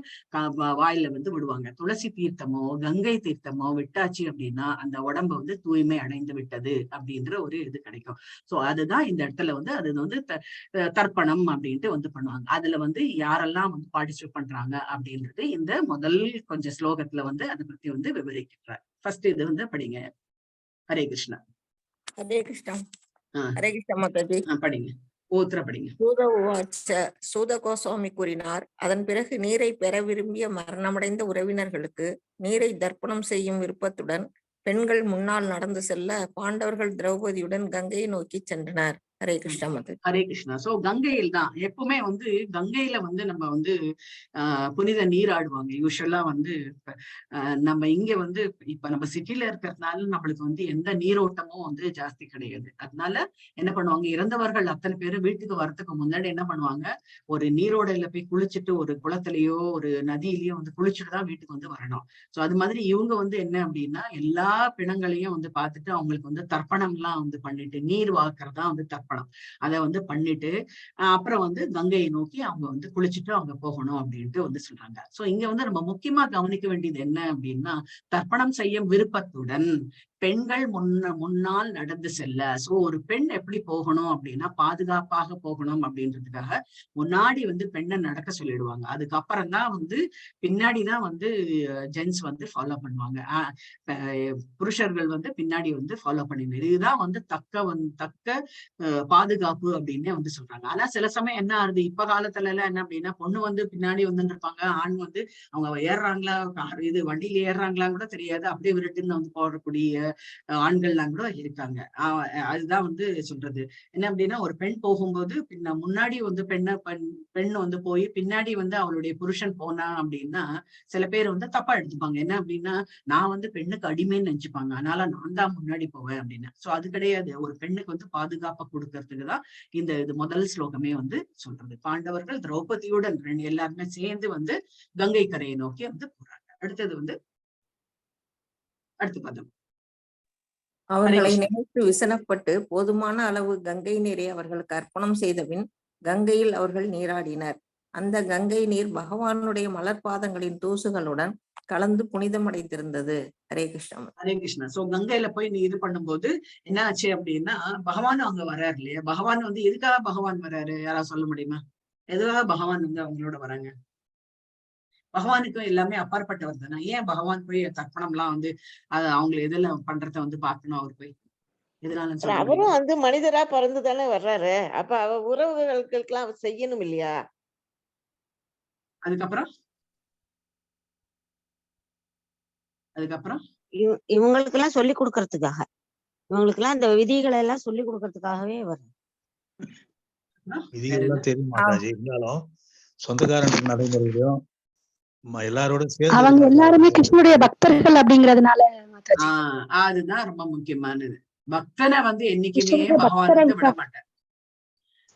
வாயில வந்து விடுவாங்க. துளசி தீர்த்தமோ கங்கை தீர்த்தமோ விட்டாச்சு அப்படின்னா அந்த உடம்பு வந்து தூய்மை அடைந்து விட்டது அப்படின்ற ஒரு இது கிடைக்கும். சோ அதுதான் இந்த இடத்துல வந்து அது வந்து தர்ப்பணம் அப்படின்ட்டு வந்து பண்ணுவாங்க. அதுல வந்து யாரெல்லாம் வந்து பார்ட்டிசிபேட் பண்றாங்க அப்படின்றது இந்த முதல் கொஞ்சம் ஸ்லோகத்துல வந்து அதை பத்தி வந்து விவரிக்கிறார். ஃபர்ஸ்ட் இது வந்து படிங்க. ஹரே கிருஷ்ணா. ஹரே கிருஷ்ணா. ஹரே கிருஷ்ணா மாதாஜி. படிங்க, ஓத்திர படிங்க. சூத கோஸ்வாமி கூறினார், அதன் பிறகு நீரை பெற விரும்பிய மரணமடைந்த உறவினர்களுக்கு நீரை தர்ப்பணம் செய்யும் விருப்பத்துடன் பெண்கள் முன்னால் நடந்து செல்ல பாண்டவர்கள் திரௌபதியுடன் கங்கையை நோக்கி சென்றனர். ஹரே கிருஷ்ணா மாதாஜி. ஹரே கிருஷ்ணா. சோ கங்கையில் தான் எப்பவுமே வந்து கங்கையில வந்து நம்ம வந்து புனித நீராடுவாங்க. யூஸ்வலா வந்து நம்ம இங்க வந்து இப்ப நம்ம சிட்டில இருக்கிறதுனால நம்மளுக்கு வந்து எந்த நீரோட்டமும் வந்து ஜாஸ்தி கிடையாது. அதனால என்ன பண்ணுவாங்க, இறந்தவர்கள் அத்தனை பேரும் வீட்டுக்கு வர்றதுக்கு முன்னாடி என்ன பண்ணுவாங்க, ஒரு நீரோடையில போய் குளிச்சுட்டு ஒரு குளத்திலேயோ ஒரு நதியிலயோ வந்து குளிச்சுட்டு தான் வீட்டுக்கு வந்து வரணும். சோ அது மாதிரி இவங்க வந்து என்ன அப்படின்னா எல்லா பிணங்களையும் வந்து பார்த்துட்டு அவங்களுக்கு வந்து தர்ப்பணம் எல்லாம் வந்து பண்ணிட்டு நீர் வாக்குறதா வந்து தர்ப்பணம் அதை வந்து பண்ணிட்டு அப்புறம் வந்து கங்கையை நோக்கி அவங்க வந்து குளிச்சுட்டு அவங்க போகணும் அப்படின்ட்டு வந்து சொல்றாங்க. சோ இங்க வந்து நம்ம முக்கியமா கவனிக்க வேண்டியது என்ன அப்படின்னா தர்ப்பணம் செய்யும் விருப்பத்துடன் பெண்கள் முன்னால் நடந்து செல்ல. சோ ஒரு பெண் எப்படி போகணும் அப்படின்னா பாதுகாப்பாக போகணும் அப்படின்றதுக்காக முன்னாடி வந்து பெண்ணை நடக்க சொல்லிடுவாங்க. அதுக்கப்புறம் தான் வந்து பின்னாடிதான் வந்து ஜென்ஸ் வந்து ஃபாலோ பண்ணுவாங்க. புருஷர்கள் வந்து பின்னாடி வந்து ஃபாலோ பண்ணிடுவாங்க. இதுதான் வந்து தக்க பாதுகாப்பு அப்படின்னு வந்து சொல்றாங்க. ஆனா சில சமயம் என்ன ஆகுது, இப்ப காலத்துல எல்லாம் என்ன அப்படின்னா பொண்ணு வந்து பின்னாடி வந்து இருப்பாங்க, ஆண் வந்து அவங்க ஏறுறாங்களா இது வண்டியில ஏறுறாங்களா கூட தெரியாது, அப்படியே விருட்டுன்னு வந்து போடக்கூடிய ஆண்கள்லாம் கூட இருக்காங்க. அதுதான் வந்து சொல்றது என்ன அப்படின்னா ஒரு பெண் போகும்போது முன்னாடி வந்து பெண் வந்து போய் பின்னாடி வந்து அவளுடைய புருஷன் போனா அப்படின்னா சில பேர் வந்து தப்பா எடுத்துப்பாங்க. என்ன அப்படின்னா நான் வந்து பெண்ணுக்கு அடிமைன்னு நினைச்சுப்பாங்க, அதனால நான் தான் முன்னாடி போவேன் அப்படின்னு. சோ அது கிடையாது. ஒரு பெண்ணுக்கு வந்து பாதுகாப்பை கொடுக்கறதுக்குதான் இது முதல் ஸ்லோகமே வந்து சொல்றது. பாண்டவர்கள் திரௌபதியுடன் எல்லாருமே சேர்ந்து வந்து கங்கை கரையை நோக்கி வந்து போறாங்க. அடுத்தது வந்து அடுத்த பதம். அவர்களை நினைத்து விசனப்பட்டு போதுமான அளவு கங்கை நீரை அவர்களுக்கு அர்ப்பணம் செய்தபின் கங்கையில் அவர்கள் நீராடினர். அந்த கங்கை நீர் பகவானுடைய மலர்பாதங்களின் தூசுகளுடன் கலந்து புனிதமடைந்திருந்தது. ஹரே கிருஷ்ணா. ஹரே கிருஷ்ணா. சோ கங்கையில போய் நீ இது பண்ணும்போது என்ன ஆச்சு அப்படின்னா பகவான் அங்க வர்றாரு இல்லையா. பகவான் வந்து எதுக்காக பகவான் வர்றாரு, யாராவது சொல்ல முடியுமா? எதுக்காக பகவான் வந்து அவங்களோட வராங்க? பகவானுக்கும் எல்லாமே அப்பாற்பட்டவர் தானே. ஏன் பகவான் போய் தர்ப்பணம் எல்லாம் வந்து அவங்களை எதுல பண்றத வந்து பார்க்கணும் அவர் போய்? எதனால அவரும் வந்து மனிதரா பிறந்து தானே வர்றாரு. அப்ப உறவுகளுக்கு எல்லாம் செய்யணும் இல்லையா? அதுக்கப்புறம் இவங்களுக்கு எல்லாம் சொல்லி கொடுக்கறதுக்காக, இவங்களுக்கு எல்லாம் இந்த விதிகளை எல்லாம் சொல்லி கொடுக்கறதுக்காகவே வரும். விதிகள்லாம் தெரியும் மாதாஜி, இருந்தாலும் சொந்தக்காரன் நடைமுறையிலும் எல்லாரோட சேர்ந்து அவங்க எல்லாருமே கிருஷ்ணனுடைய பக்தர்கள் அப்படிங்கறதுனால அதுதான் ரொம்ப முக்கியமானது. பக்தனை வந்து என்னைக்குமே பகவான் விட மாட்டார்.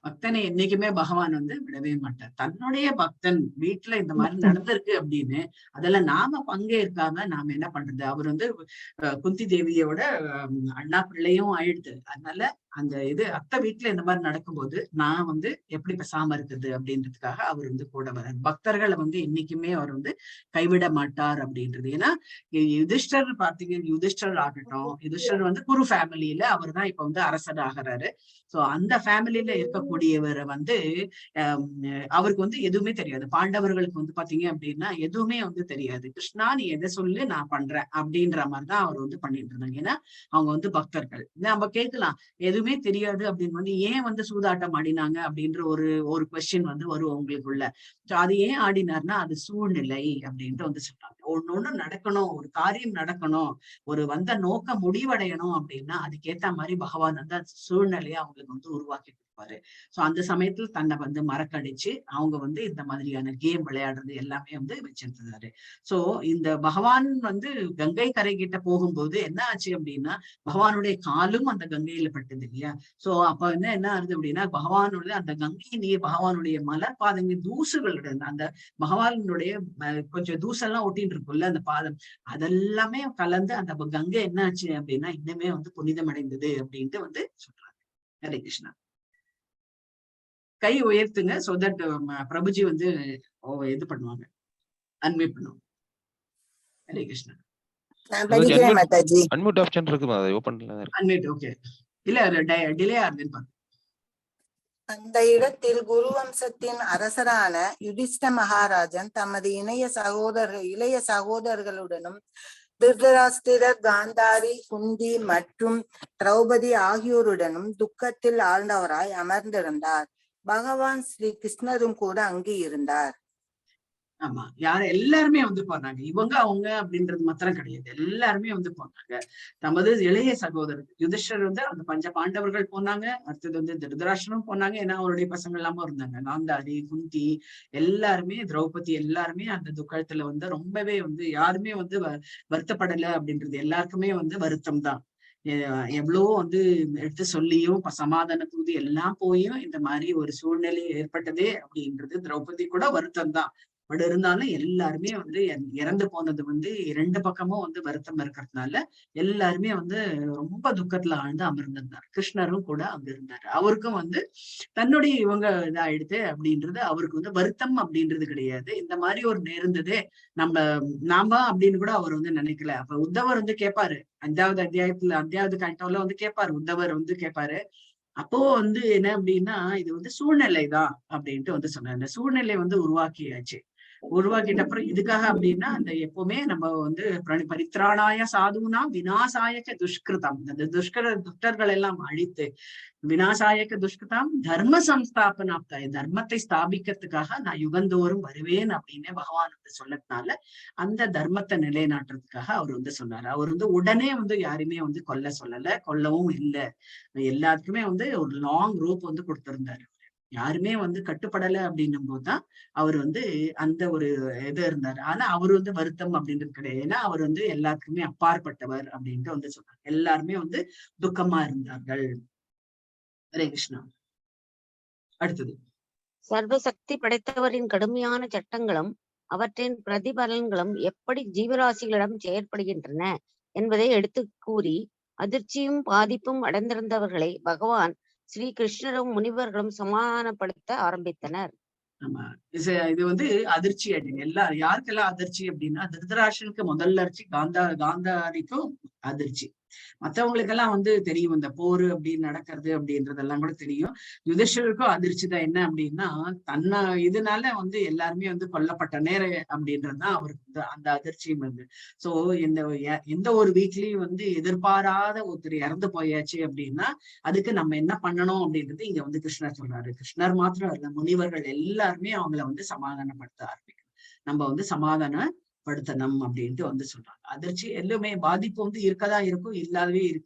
பக்தனை என்னைக்குமே பகவான் வந்து விடவே மாட்டார். தன்னுடைய பக்தன் வீட்டுல இந்த மாதிரி நடந்திருக்கு அப்படின்னு அதுல நாம பங்கேற்காம நாம என்ன பண்றது? அவர் வந்து குந்தி தேவியோட அண்ணா பிள்ளையும் ஆயிடுது. அதனால அந்த இது அத்தை வீட்டுல இந்த மாதிரி நடக்கும்போது நான் வந்து எப்படி பேசாம இருக்குது அப்படின்றதுக்காக அவர் வந்து கூட வர்றார். பக்தர்களை வந்து என்னைக்குமே அவர் வந்து கைவிட மாட்டார் அப்படின்றது. ஏன்னா யுதிஷ்டர் பாத்தீங்க, யுதிஷ்டர் ஆகட்டும், யுதிஷ்டர் வந்து குரு ஃபேமிலியில அவர் தான் இப்ப வந்து அரசர் ஆகிறாரு. சோ அந்த ஃபேமிலியில இருக்கக்கூடியவரை வந்து அவருக்கு வந்து எதுவுமே தெரியாது. பாண்டவர்களுக்கு வந்து பாத்தீங்க அப்படின்னா எதுவுமே வந்து தெரியாது. கிருஷ்ணா நீ எதை சொல்லு நான் பண்றேன் அப்படின்ற மாதிரிதான் அவர் வந்து பண்ணிட்டு இருந்தாங்க. ஏன்னா அவங்க வந்து பக்தர்கள். நம்ம கேட்கலாம் எதுவுமே தெரியாது அப்படின்னு வந்து ஏன் வந்து சூதாட்டம் ஆடினாங்க அப்படின்ற ஒரு கொஸ்டின் வந்து வரும் உங்களுக்குள்ள. அது ஏன் ஆடினார்னா அது சூழ்நிலை அப்படின்ட்டு வந்து சொல்றாங்க. ஒண்ணு நடக்கணும், ஒரு காரியம் நடக்கணும், ஒரு வந்த நோக்கம் முடிவடையணும் அப்படின்னா அதுக்கேத்த மாதிரி பகவான் வந்து அந்த சூழ்நிலையை அவங்களுக்கு வந்து உருவாக்கி கொடுப்பாரு. சோ அந்த சமயத்துல தன்னை வந்து மறக்கடிச்சு அவங்க வந்து இந்த மாதிரியான கேம் விளையாடுறது எல்லாமே வந்து வச்சிருந்தாரு. சோ இந்த பகவான் வந்து கங்கை கரை கிட்ட போகும்போது என்ன ஆச்சு அப்படின்னா பகவானுடைய காலும் அந்த கங்கையில பட்டது இல்லையா? சோ அப்ப என்ன ஆகுது அப்படின்னா பகவானுடைய அந்த கங்கை நீர், பகவானுடைய மலர் பாதங்கள் தூசுகளுடைய அந்த பகவானுடைய கொஞ்சம் தூசெல்லாம் ஒட்டிட்டு இருக்குல்ல அந்த பாதம், அதெல்லாமே கலந்து அந்த கங்கை என்ன ஆச்சு அப்படின்னா இன்னுமே வந்து புனிதம் அடைந்தது அப்படின்ட்டு வந்து சொல்றாங்க. ஹரே கிருஷ்ணா. கை உயர்த்துங்க. சோ தட் பிரபுஜி வந்து இது பண்ணுவாங்க, அன்மியூட் பண்ணுவாங்க. ஹரே கிருஷ்ணா. அன்மியூட் ஆப்ஷன் இருக்கு, அதை ஓபன்ல இருக்கு. Unmute okay. இல்ல டிலே ஆகுதுன்னு பாருங்க. அந்த இடத்தில் குரு வம்சத்தின் அரசரான யுதிஷ்ட மகாராஜன் தமது இளைய சகோதரர்களுடனும் திருதராஷ்டிரர், காந்தாரி, குந்தி மற்றும் திரௌபதி ஆகியோருடனும் துக்கத்தில் ஆழ்ந்தவராய் அமர்ந்திருந்தார். பகவான் ஸ்ரீ கிருஷ்ணரும் கூட அங்கு இருந்தார். ஆமா, யாரும் எல்லாருமே வந்து போனாங்க. இவங்க அவங்க அப்படின்றது மாத்திரம் கிடையாது, எல்லாருமே வந்து போனாங்க. தமது இளைய சகோதரர் யுதிஷ்டர் வந்து அந்த பஞ்ச பாண்டவர்கள் போனாங்க. அடுத்தது வந்து திருதராஷ்டிரனும் போனாங்க. ஏன்னா அவருடைய பசங்க எல்லாமும் இருந்தாங்க. காந்தாரி, குந்தி, எல்லாருமே, திரௌபதி, எல்லாருமே அந்த துக்கத்துல வந்து ரொம்பவே வந்து யாருமே வந்து வருத்தப்படலை அப்படின்றது எல்லாருக்குமே வந்து வருத்தம் தான். எவ்வளவோ வந்து எடுத்து சொல்லியும் சமாதான தூதி எல்லாம் போயும் இந்த மாதிரி ஒரு சூழ்நிலை ஏற்பட்டதே அப்படின்றது திரௌபதி கூட வருத்தம் தான். பட் இருந்தாலும் எல்லாருமே வந்து இறந்து போனது வந்து இரண்டு பக்கமும் வந்து வருத்தம் இருக்கிறதுனால எல்லாருமே வந்து ரொம்ப துக்கத்துல ஆழ்ந்து அமர்ந்திருந்தார். கிருஷ்ணரும் கூட அங்க இருந்தாரு. அவருக்கும் வந்து தன்னுடைய இவங்க இதாயிடுது அப்படின்றது அவருக்கு வந்து வருத்தம் அப்படின்றது கிடையாது. இந்த மாதிரி ஒரு நேர்ந்ததே நாம அப்படின்னு கூட அவர் வந்து நினைக்கல. அப்ப உத்தவர் வந்து கேட்பாரு, 5வது அத்தியாயத்துல 5வது கண்டோல வந்து கேட்பாரு, உத்தவர் வந்து கேட்பாரு. அப்போ வந்து என்ன அப்படின்னா இது வந்து சூழ்நிலைதான் அப்படின்ட்டு வந்து சொன்னார். இந்த சூழ்நிலை வந்து உருவாக்கிட்ட அப்புறம் இதுக்காக அப்படின்னா அந்த எப்பவுமே நம்ம வந்து பரித்ராணாய சாதுனா விநாசாயக்க துஷ்கிருதம், இந்த துஷ்டர்கள் எல்லாம் அழித்து விநாசாயக்க துஷ்கிருதம் தர்ம சம்ஸ்தாபனாப்தாய, தர்மத்தை ஸ்தாபிக்கிறதுக்காக நான் யுகந்தோறும் வருவேன் அப்படின்னு பகவான் வந்து சொல்லதுனால அந்த தர்மத்தை நிலைநாட்டுறதுக்காக அவர் வந்து சொன்னாரு. அவர் வந்து உடனே வந்து யாருமே வந்து கொல்லவும் இல்லை. எல்லாத்துக்குமே வந்து ஒரு லாங் ரோப் வந்து கொடுத்திருந்தாரு. யாருமே வந்து கட்டுப்படலை அப்படின்னும் போதுதான் அவர் வந்து அந்த ஒரு இது இருந்தாரு. ஆனா அவர் வந்து வருத்தம் அப்படின்றது கிடையாது. ஏன்னா அவர் வந்து எல்லாத்துக்குமே அப்பாற்பட்டவர் அப்படின்ட்டு வந்து சொன்னார். எல்லாருமே வந்து துக்கமா இருந்தார்கள். ஹரே கிருஷ்ணா. அடுத்தது, சர்வசக்தி படைத்தவரின் கடுமையான சட்டங்களும் அவற்றின் பிரதிபலன்களும் எப்படி ஜீவராசிகளிடம் செயற்படுகின்றன என்பதை எடுத்து கூறி அதிர்ச்சியும் பாதிப்பும் அடைந்திருந்தவர்களை பகவான் ஸ்ரீ கிருஷ்ணரும் முனிவர்களும் சமாதானப்படுத்த ஆரம்பித்தனர். ஆமா, இது வந்து அதிர்ச்சி அப்படின்னு யாருக்கெல்லாம் அதிர்ச்சி அப்படின்னா திருதராஷ்டிரனுக்கு முதல்ல அதிர்ச்சி, காந்தாரிக்கும் அதிர்ச்சி. மற்றவங்களுக்கெல்லாம் வந்து தெரியும் இந்த போரு அப்படின்னு நடக்கிறது அப்படின்றதெல்லாம் கூட தெரியும். யுதிஷ்டருக்கும் அதிர்ச்சி தான். என்ன அப்படின்னா இதனால வந்து எல்லாருமே வந்து கொல்லப்பட்ட நேரம் அப்படின்றதுதான் அவருக்கு அந்த அதிர்ச்சியும் வந்து. சோ எந்த ஒரு வீட்லயும் வந்து எதிர்பாராத ஒருத்தர் இறந்து போயாச்சு அப்படின்னா அதுக்கு நம்ம என்ன பண்ணணும் அப்படின்றது இங்க வந்து கிருஷ்ணர் சொல்றாரு. கிருஷ்ணர் மாத்திரம் இல்ல, முனிவர்கள் எல்லாருமே அவங்கள வந்து சமாதானப்படுத்த ஆரம்பிக்கணும். நம்ம வந்து சமாதானம் படுத்தணும் அப்படின்ட்டு வந்து சொல்றாங்க. அதிர்ச்சி எல்லாமே பாதிப்பு வந்து இருக்கதான் இருக்கும்,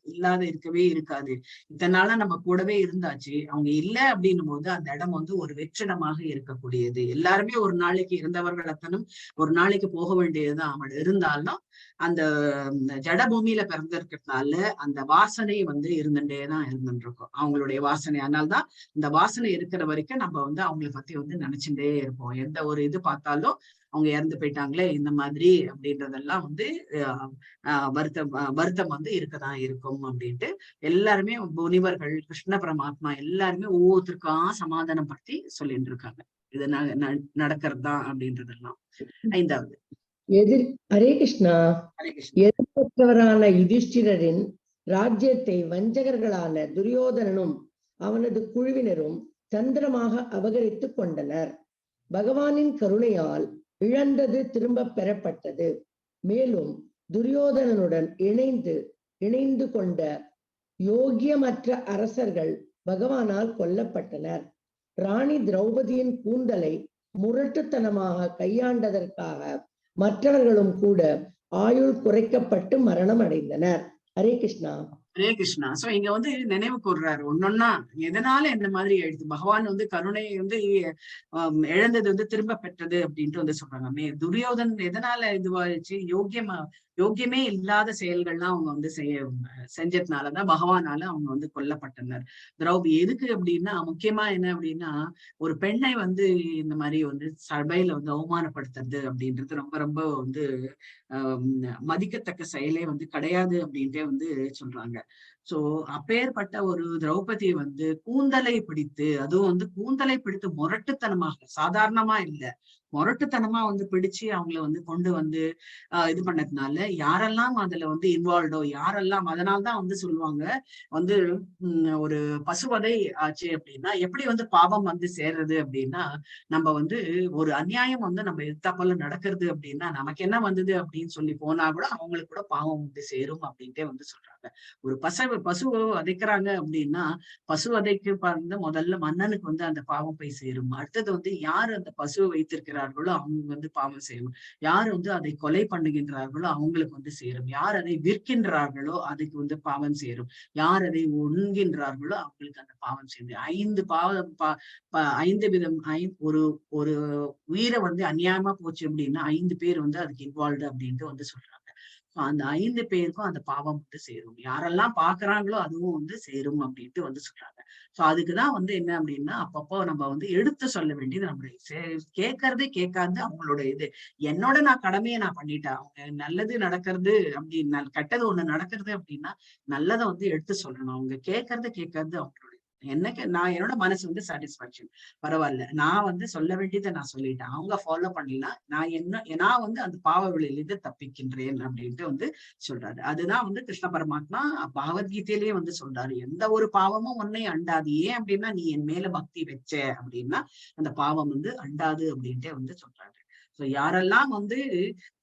இல்லாத இருக்கவே இருக்காது. இத்தனை நாளா நம்ம கூடவே இருந்தாச்சு. அவங்க இல்லை அப்படின்னும் போது அந்த இடம் வந்து ஒரு வெற்றிடமாக இருக்கக்கூடியது. எல்லாருமே ஒரு நாளைக்கு இருந்தவர்கள் அத்தனும் ஒரு நாளைக்கு போக வேண்டியதுதான். அவன் இருந்தாலும் அந்த ஜடபூமியில பிறந்திருக்கிறதுனால அந்த வாசனை வந்து இருந்துட்டேதான் இருந்துருக்கும், அவங்களுடைய வாசனை. அதனால்தான் இந்த வாசனை இருக்கிற வரைக்கும் நம்ம வந்து அவங்களை பத்தி வந்து நினைச்சுட்டே இருப்போம். எந்த ஒரு இது பார்த்தாலும் அவங்க இறந்து போயிட்டாங்களே இந்த மாதிரி அப்படின்றதெல்லாம் வந்து வருத்தம் வந்து இருக்கதான் இருக்கும் அப்படின்ட்டு எல்லாருமே முனிவர்கள், கிருஷ்ண பரமாத்மா எல்லாருமே ஒவ்வொருத்தருக்கும் சமாதானம் படுத்தி சொல்லிட்டு இருக்காங்க. இது நடக்கிறது தான் அப்படின்றதெல்லாம். 5வது ஹரே கிருஷ்ணா. எதிர்பற்றவரான யுதிஷ்டிரரின் ராஜ்யத்தை வஞ்சகர்களான துரியோதனனும் அவனது குழுவினரும் தந்திரமாக அபகரித்துக் கொண்டனர். பகவானின் கருணையால் இழந்தது திரும்ப பெறப்பட்டது. மேலும் துரியோதனனுடன் இணைந்து கொண்ட யோகியமற்ற அரசர்கள் பகவானால் கொல்லப்பட்டனர். ராணி திரௌபதியின் கூந்தலை முரட்டுத்தனமாக கையாண்டதற்காக மற்றவர்களும் கூட ஆயுள் குறைக்கப்பட்டு மரணம் அடைந்தனர். ஹரே கிருஷ்ணா. ஹரே கிருஷ்ணா. சோ இங்க வந்து நினைவு கூர்றாரு ஒன்னொன்னா எதனால இந்த மாதிரி ஆயிடுது. பகவான் வந்து கருணையை வந்து இழந்தது வந்து திரும்ப பெற்றது அப்படின்ட்டு வந்து சொல்றாங்க. துரியோதன் எதனால இதுவாச்சு, யோக்கியமே இல்லாத செயல்கள்லாம் அவங்க வந்து செஞ்சதுனாலதான் பகவானால அவங்க வந்து கொல்லப்பட்டனர். திரௌபதி எதுக்கு அப்படின்னா, முக்கியமா என்ன அப்படின்னா, ஒரு பெண்ணை வந்து இந்த மாதிரி வந்து சபையில வந்து அவமானப்படுத்துறது அப்படின்றது ரொம்ப ரொம்ப வந்து மதிக்கத்தக்க செயலே வந்து கிடையாது அப்படின்ட்டே வந்து சொல்றாங்க. சோ அப்பேற்பட்ட ஒரு திரௌபதியை வந்து கூந்தலை பிடித்து, அதுவும் வந்து கூந்தலை பிடித்து முரட்டுத்தனமாக, சாதாரணமா இல்ல, முரட்டுத்தனமா வந்து பிடிச்சு அவங்கள வந்து கொண்டு வந்து இது பண்ணதுனால யாரெல்லாம் அதுல வந்து இன்வால்வ்டோ, யாரெல்லாம், அதனால்தான் வந்து சொல்லுவாங்க வந்து ஒரு பசுவதை ஆச்சு அப்படின்னா எப்படி வந்து பாவம் வந்து சேர்றது அப்படின்னா, நம்ம வந்து ஒரு அநியாயம் வந்து நம்ம எதிர்த்தாப்போல நடக்கிறது அப்படின்னா நமக்கு என்ன வந்தது அப்படின்னு சொல்லி போனா கூட அவங்களுக்கு கூட பாவம் வந்து சேரும் அப்படின்ட்டே வந்து சொல்றாங்க. ஒரு பசுவை வதைக்கிறாங்க அப்படின்னா பசு வதைக்கு வந்து முதல்ல மன்னனுக்கு வந்து அந்த பாவம் போய் சேரும். அடுத்தது வந்து யார் அந்த பசுவை வைத்திருக்கிறார்களோ அவங்க வந்து பாவம் செய்யணும். யார் வந்து அதை கொலை பண்ணுகின்றார்களோ அவங்களுக்கு வந்து சேரும். யார் அதை விற்கின்றார்களோ அதுக்கு வந்து பாவம் சேரும். யார் அதை ஒண்கின்றார்களோ அவங்களுக்கு அந்த பாவம் சேரும். 5 பாவம் 5 விதம் ஒரு உயிரை வந்து அநியாயமா போச்சு அப்படின்னா 5 பேர் வந்து அதுக்கு இன்வால்வ்டு அப்படின்ட்டு வந்து சொல்றாங்க. அந்த 5 பேருக்கும் அந்த பாவம் வந்து சேரும். யாரெல்லாம் பாக்குறாங்களோ அதுவும் வந்து சேரும் அப்படின்ட்டு வந்து சொல்றாங்க. சோ அதுக்குதான் வந்து என்ன அப்படின்னா, அப்பப்போ நம்ம வந்து எடுத்து சொல்ல வேண்டியது நம்மளுடைய கேட்கறதே கேட்காது அவங்களோட இது. என்னோட நான் கடமையை நான் பண்ணிட்டேன். அவங்க நல்லது நடக்கிறது அப்படின்னு, கெட்டது ஒண்ணு நடக்கிறது அப்படின்னா நல்லதை வந்து எடுத்து சொல்லணும். அவங்க கேட்கறது கேட்காது அவங்களுடைய நான் என்னோட மனசு வந்து சாட்டிஸ்பாக்சன், பரவாயில்ல, நான் வந்து சொல்ல வேண்டியதை நான் சொல்லிட்டேன், அவங்க ஃபாலோ பண்ணலாம், நான் வந்து அந்த பாவ விளையிலிருந்து தப்பிக்கின்றேன் அப்படின்ட்டு வந்து சொல்றாரு. அதுதான் வந்து கிருஷ்ண பரமாத்மா பகவத்கீதையிலேயே வந்து சொல்றாரு, எந்த ஒரு பாவமும் உன்னை அண்டாது. ஏன் அப்படின்னா நீ என் மேல பக்தி வச்ச அப்படின்னா அந்த பாவம் வந்து அண்டாது அப்படின்ட்டே வந்து சொல்றாரு. சோ யாரெல்லாம் வந்து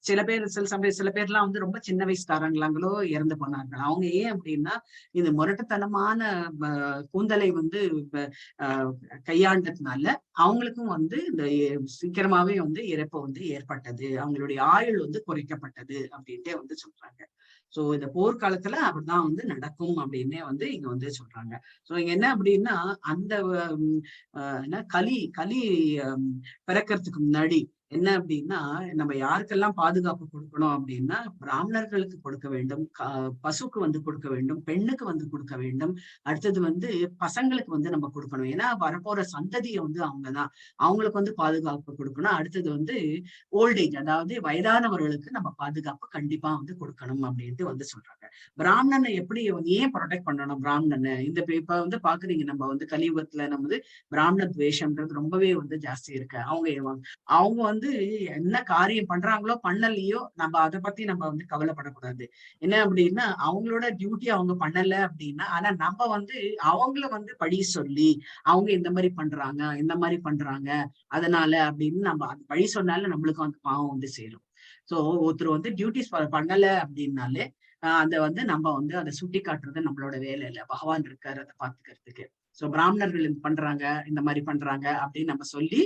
சில பேர்லாம் வந்து ரொம்ப சின்ன வயசுக்காரங்களாங்களோ இறந்து போனார்கள். அவங்க ஏன் அப்படின்னா இந்த முரட்டுத்தனமான கூந்தலை வந்து கையாண்டதுனால அவங்களுக்கும் வந்து இந்த சீக்கிரமாவே வந்து இறப்பு வந்து ஏற்பட்டது, அவங்களுடைய ஆயுள் வந்து குறைக்கப்பட்டது அப்படின்ட்டே வந்து சொல்றாங்க. சோ இந்த போர்க்காலத்துல அப்படிதான் வந்து நடக்கும் அப்படின்னே வந்து இங்க வந்து சொல்றாங்க. சோ இங்க என்ன அப்படின்னா, அந்த களி பிறக்கிறதுக்கு முன்னாடி என்ன அப்படின்னா, நம்ம யாருக்கெல்லாம் பாதுகாப்பு கொடுக்கணும் அப்படின்னா, பிராமணர்களுக்கு கொடுக்க வேண்டும், பசுக்கு வந்து கொடுக்க வேண்டும், பெண்ணுக்கு வந்து கொடுக்க வேண்டும், அடுத்தது வந்து பசங்களுக்கு வந்து நம்ம கொடுக்கணும். ஏன்னா வரப்போற சந்ததியை வந்து அவங்கதான், அவங்களுக்கு வந்து பாதுகாப்பு கொடுக்கணும். அடுத்தது வந்து ஓல்டேஜ், அதாவது வயதானவர்களுக்கு நம்ம பாதுகாப்பு கண்டிப்பா வந்து கொடுக்கணும் அப்படின்ட்டு வந்து சொல்றாங்க. பிராமணனை எப்படி ஏன் ப்ரொடெக்ட் பண்ணணும் பிராமணனை? இப்ப வந்து பாக்குறீங்க, நம்ம வந்து கலியுகத்துல நம்ம வந்து பிராமண துவேஷம்ன்றது ரொம்பவே வந்து ஜாஸ்தி இருக்கு. அவங்க வந்து என்ன காரியம் பண்றாங்களோ பண்ணலையோ நம்ம அதை பத்தி நம்ம வந்து கவலைப்படக்கூடாது. என்ன அப்படின்னா, அவங்களோட டியூட்டி அவங்க பண்ணல அப்படின்னா, ஆனா நம்ம வந்து அவங்கள வந்து பழி சொல்லி அவங்க இந்த மாதிரி பண்றாங்க அதனால அப்படின்னு நம்ம அது பழி சொன்னாலும் நம்மளுக்கும் அந்த பாவம் வந்து சேரும். சோ ஒருத்தர் வந்து டியூட்டிஸ் பண்ணல அப்படின்னாலே அதை வந்து நம்ம வந்து அதை சுட்டி காட்டுறது நம்மளோட வேலை இல்லை, பகவான் இருக்காரு அதை பாத்துக்கிறதுக்கு. சோ பிராமணர்கள் பண்றாங்க, இந்த மாதிரி பண்றாங்க அப்படின்னு நம்ம சொல்லி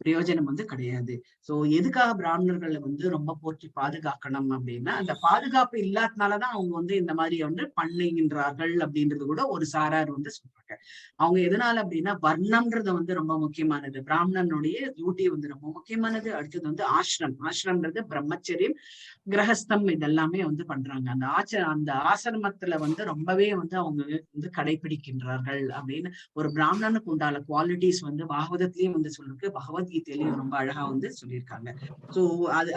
பிரயோஜனம் வந்து கிடையாது. சோ எதுக்காக பிராமணர்களை வந்து ரொம்ப போற்றி பாதுகாக்கணும் அப்படின்னா, அந்த பாதுகாப்பு இல்லாதனாலதான் அவங்க வந்து இந்த மாதிரி வந்து பண்ணுகின்றார்கள் அப்படின்றது கூட ஒரு சாரார் வந்து சொல்றாங்க. அவங்க எதனால அப்படின்னா, வர்ணம்ன்றது வந்து ரொம்ப முக்கியமானது. பிராமணனுடைய டியூட்டி வந்து ரொம்ப முக்கியமானது. அடுத்தது வந்து ஆசிரம்ன்றது பிரம்மச்சரியம், கிரகஸ்தம் இதெல்லாமே வந்து பண்றாங்க. அந்த ஆசிரமத்துல வந்து ரொம்பவே வந்து அவங்க வந்து கடைபிடிக்கின்றார்கள் அப்படின்னு ஒரு பிராமணனுக்கு உண்டான குவாலிட்டிஸ் வந்து பாகவதத்திலயும் வந்து சொல்லிருக்கு, பகவத்கீதையிலயும் ரொம்ப அழகா வந்து சொல்லியிருக்காங்க. சோ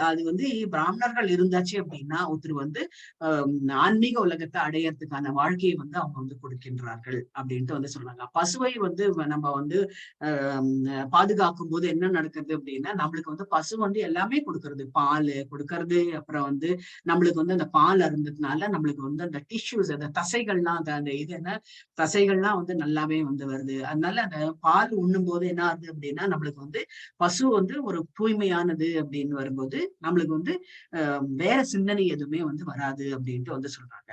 அது வந்து பிராமணர்கள் இருந்தாச்சு அப்படின்னா ஒருத்தர் வந்து ஆன்மீக உலகத்தை அடையறதுக்கான வாழ்க்கையை வந்து அவங்க வந்து கொடுக்கின்றார்கள் அப்படின்ட்டு வந்து சொல்றாங்க. பசுவை வந்து நம்ம வந்து பாதுகாக்கும் போது என்ன நடக்குது அப்படின்னா, நம்மளுக்கு வந்து பசு வந்து எல்லாமே கொடுக்கறது, பால் கொடுக்கறது, அப்புறம் வந்து நம்மளுக்கு வந்து அந்த பால் அருந்ததுனால நம்மளுக்கு வந்து அந்த டிஷ்யூஸ், அந்த தசைகள்லாம் அந்த இது என்ன தசைகள்லாம் வந்து நல்லாவே வந்து வருது. அதனால அந்த பால் உண்ணும் போது என்ன ஆகுது அப்படின்னா, நம்மளுக்கு வந்து பசு வந்து ஒரு தூய்மையானது அப்படின்னு வரும்போது நம்மளுக்கு வந்து வேற சிந்தனை எதுவுமே வந்து வராது அப்படின்ட்டு வந்து சொல்றாங்க.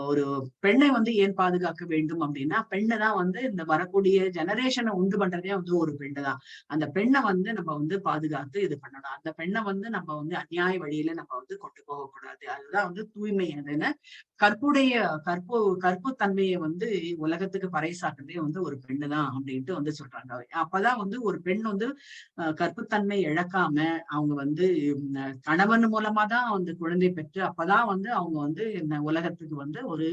ஒரு பெண்ணை வந்து ஏன் பாதுகாக்க வேண்டும் அப்படின்னா, பெண்ணை தான் வந்து இந்த வரக்கூடிய ஜெனரேஷனை உண்டு பண்றதே வந்து ஒரு பெண்ணு தான். அந்த பெண்ணை வந்து நம்ம வந்து பாதுகாத்து இது பண்ணணும். அந்த பெண்ணை வந்து நம்ம வந்து அநியாய வழியில நம்ம வந்து கொண்டு போகக்கூடாது. அதுதான் வந்து தூய்மை. அதுன்னு கற்பு தன்மையை வந்து உலகத்துக்கு பறைசாக்குறதே வந்து ஒரு பெண்ணு தான் அப்படின்ட்டு வந்து சொல்றாங்க. அப்பதான் வந்து ஒரு பெண் வந்து கற்புத்தன்மை இழக்காம அவங்க வந்து கணவன் மூலமா தான் வந்து குழந்தை பெற்று, அப்பதான் வந்து அவங்க வந்து இந்த உலகத்துக்கு வந்து ஒரு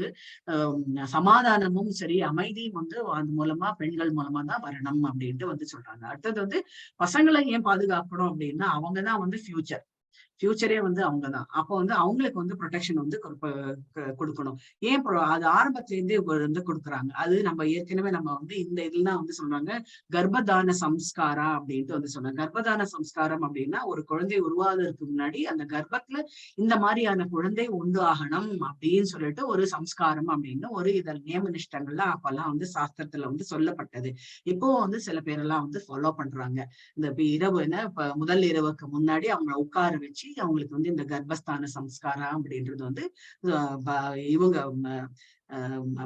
சமாதானமும் சரி அமைதியும் வந்து அது மூலமா பெண்கள் மூலமா தான் வரணும் அப்படின்ட்டு வந்து சொல்றாங்க. அடுத்தது வந்து பசங்களை ஏன் பாதுகாக்கணும் அப்படின்னா, அவங்கதான் வந்து ஃபியூச்சரே வந்து அவங்கதான். அப்போ வந்து அவங்களுக்கு வந்து ப்ரொடெக்ஷன் வந்து கொடுக்கணும். ஏன் அது ஆரம்பத்துல இருந்தே வந்து கொடுக்குறாங்க. அது நம்ம ஏற்கனவே நம்ம வந்து இந்த இதுலாம் வந்து சொல்றாங்க கர்ப்பதான சம்ஸ்காரா அப்படின்ட்டு வந்து சொன்னாங்க. கர்ப்பதான சம்ஸ்காரம் அப்படின்னா, ஒரு குழந்தை உருவாவதற்கு முன்னாடி அந்த கர்ப்பத்துல இந்த மாதிரியான குழந்தை உண்டு ஆகணும் அப்படின்னு சொல்லிட்டு ஒரு சம்ஸ்காரம் அப்படின்னு ஒரு இதழ் நியம நிஷ்டங்கள்லாம் அப்பெல்லாம் வந்து சாஸ்திரத்துல வந்து சொல்லப்பட்டது. இப்போ வந்து சில பேரெல்லாம் வந்து ஃபாலோ பண்றாங்க. இந்த இரவு முதல் இரவுக்கு முன்னாடி அவங்க உட்கார வச்சு அவங்களுக்கு வந்து இந்த கர்ப்பஸ்தான சம்ஸ்காரம் அப்படின்றது வந்து இவங்க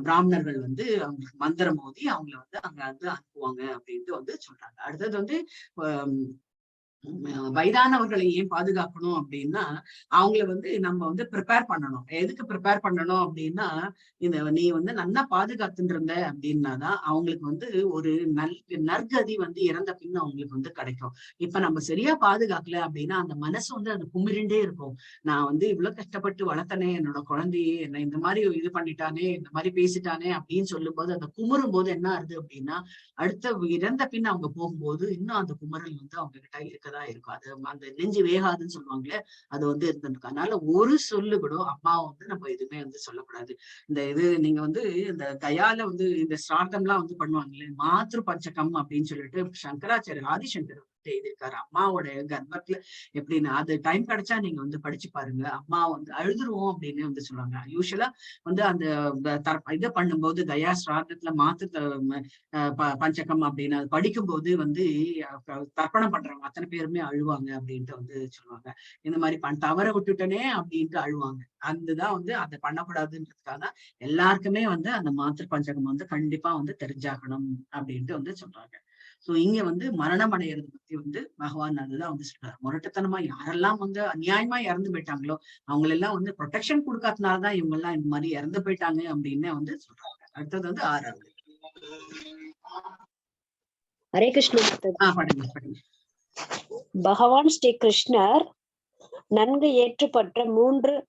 பிராமணர்கள் வந்து அவங்களுக்கு மந்திரம் மோதி அவங்கள வந்து அங்க வந்து அனுப்புவாங்க அப்படின்ட்டு வந்து சொல்றாங்க. அடுத்தது வந்து வயதானவர்களை ஏன் பாதுகாக்கணும் அப்படின்னா, அவங்கள வந்து நம்ம வந்து ப்ரிப்பேர் பண்ணணும். எதுக்கு ப்ரிப்பேர் பண்ணணும் அப்படின்னா, நீ வந்து நல்லா பாதுகாத்துட்டு இருந்த அப்படின்னாதான் அவங்களுக்கு வந்து ஒரு நற்கதி வந்து இறந்த பின் அவங்களுக்கு வந்து கிடைக்கும். இப்ப நம்ம சரியா பாதுகாக்கல அப்படின்னா அந்த மனசு வந்து அது குமிரிண்டே இருக்கும். நான் வந்து இவ்வளவு கஷ்டப்பட்டு வளர்த்தனே என்னோட குழந்தையே, என்ன இந்த மாதிரி இது பண்ணிட்டானே, இந்த மாதிரி பேசிட்டானே அப்படின்னு சொல்லும் போது அந்த குமுறும் போது என்ன ஆகுது அப்படின்னா, அடுத்த இறந்த பின் அவங்க போகும்போது இன்னும் அந்த குமரல் வந்து அவங்க கிட்ட இருக்கதான் இருக்கும். அது அந்த நெஞ்சு வேகாதுன்னு சொல்லுவாங்களே, அது வந்து இருந்திருக்கு. அதனால ஒரு சொல்லு கூட அம்மாவை வந்து நம்ம எதுவுமே வந்து சொல்லக்கூடாது. இந்த இது நீங்க வந்து இந்த கயால வந்து இந்த ஸ்ரார்த்தம்லாம் வந்து பண்ணுவாங்களே, மாத்ரு பஞ்சகம் அப்படின்னு சொல்லிட்டு சங்கராச்சாரியர் ஆதிசங்கர் எழுதியிருக்காரு. அம்மாவோட கர்ப்பத்துல எப்படின்னு அது டைம் கிடைச்சா நீங்க வந்து படிச்சு பாருங்க. அம்மா வந்து அழுதுருவோம் அப்படின்னு வந்து சொல்லுவாங்க. யூஸ்வலா வந்து அந்த இதை பண்ணும்போது கயா ஸ்ரார்த்தத்துல பஞ்சகம் அப்படின்னு அது படிக்கும்போது வந்து தர்ப்பணம் பண்றவங்க அத்தனை பேருமே அழுவாங்க அப்படின்ட்டு வந்து சொல்லுவாங்க. இந்த மாதிரி தவற விட்டுட்டனே அப்படின்ட்டு அழுவாங்க. அதுதான் வந்து அதை பண்ணக்கூடாதுன்றதுக்காக எல்லாருக்குமே வந்து அந்த மாத்திரு பஞ்சகம் வந்து கண்டிப்பா வந்து தெரிஞ்சாகணும் அப்படின்ட்டு வந்து சொல்றாங்க. சோ இங்க வந்து மரணம் அடையிறது பத்தி வந்து பகவான் அதுதான் வந்து சொல்றாரு. முரட்டுத்தனமா யாரெல்லாம் வந்து அநியாயமா இறந்து போயிட்டாங்களோ அவங்களெல்லாம் வந்து ப்ரொடெக்ஷன் கொடுக்காதனாலதான் இவங்க எல்லாம் இந்த மாதிரி இறந்து போயிட்டாங்க அப்படின்னு வந்து சொல்றாங்க. அடுத்தது வந்து 6வது. ஹரே கிருஷ்ணா. படிங்க. பகவான் ஸ்ரீ கிருஷ்ணர் நன்கு ஏற்றுப்பட்ட 3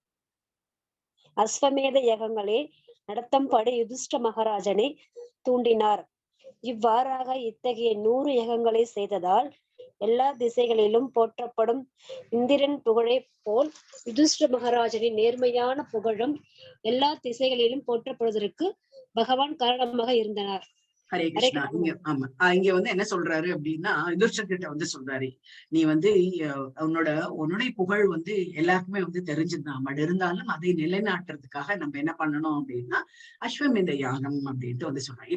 அஸ்வமேத யகங்களை நடத்தும்படி யுதிஷ்ட மகாராஜனை தூண்டினார். இவ்வாறாக இத்தகைய 100 யகங்களை செய்ததால் எல்லா திசைகளிலும் போற்றப்படும் இந்திரன் புகழை போல் யுதிஷ்ட மகாராஜனின் நேர்மையான புகழும் எல்லா திசைகளிலும் போற்றப்படுவதற்கு பகவான் காரணமாக இருந்தனர். ஹரே கிருஷ்ணா. இங்க வந்து என்ன சொல்றாரு அப்படின்னா, யுதிஷ்டர்கிட்ட வந்து சொல்றாரு, நீ வந்து உன்னுடைய புகழ் வந்து எல்லாருக்குமே வந்து தெரிஞ்சுதான். பட் இருந்தாலும் அதை நிலைநாட்டுறதுக்காக நம்ம என்ன பண்ணணும் அப்படின்னா அஸ்வமேத யாகம் அப்படின்ட்டு வந்து சொல்றாங்க.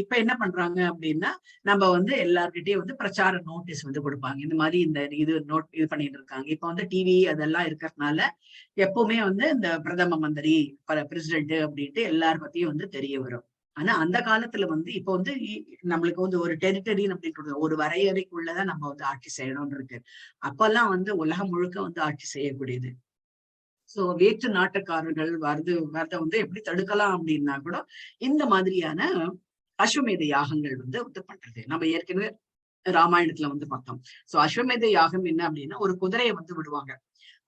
இப்ப என்ன பண்றாங்க அப்படின்னா, நம்ம வந்து எல்லார்கிட்டயும் வந்து பிரச்சார நோட்டீஸ் வந்து கொடுப்பாங்க. இந்த மாதிரி இந்த இது பண்ணிட்டு இருக்காங்க. இப்ப வந்து டிவி அதெல்லாம் இருக்கிறதுனால எப்பவுமே வந்து இந்த பிரதம மந்திரி பிரசிடென்ட் அப்படின்ட்டு எல்லார் பத்தியும் வந்து தெரிய வரும். ஆனா அந்த காலத்துல வந்து இப்ப வந்து நம்மளுக்கு வந்து ஒரு டெரிட்டரின்னு அப்படின்றது ஒரு வரையறைக்குள்ளதான் நம்ம வந்து ஆட்சி செய்யணும்னு இருக்கு. அப்பெல்லாம் வந்து உலகம் முழுக்க வந்து ஆட்சி செய்யக்கூடியது. சோ வேற்று நாட்டுக்காரர்கள் வரத வந்து எப்படி தடுக்கலாம் அப்படின்னா கூட இந்த மாதிரியான அஸ்வமேத யாகங்கள் வந்து பண்றது. நம்ம ஏற்கனவே ராமாயணத்துல வந்து பார்த்தோம். சோ அஸ்வமேத யாகம் என்ன அப்படின்னா ஒரு குதிரையை வந்து விடுவாங்க.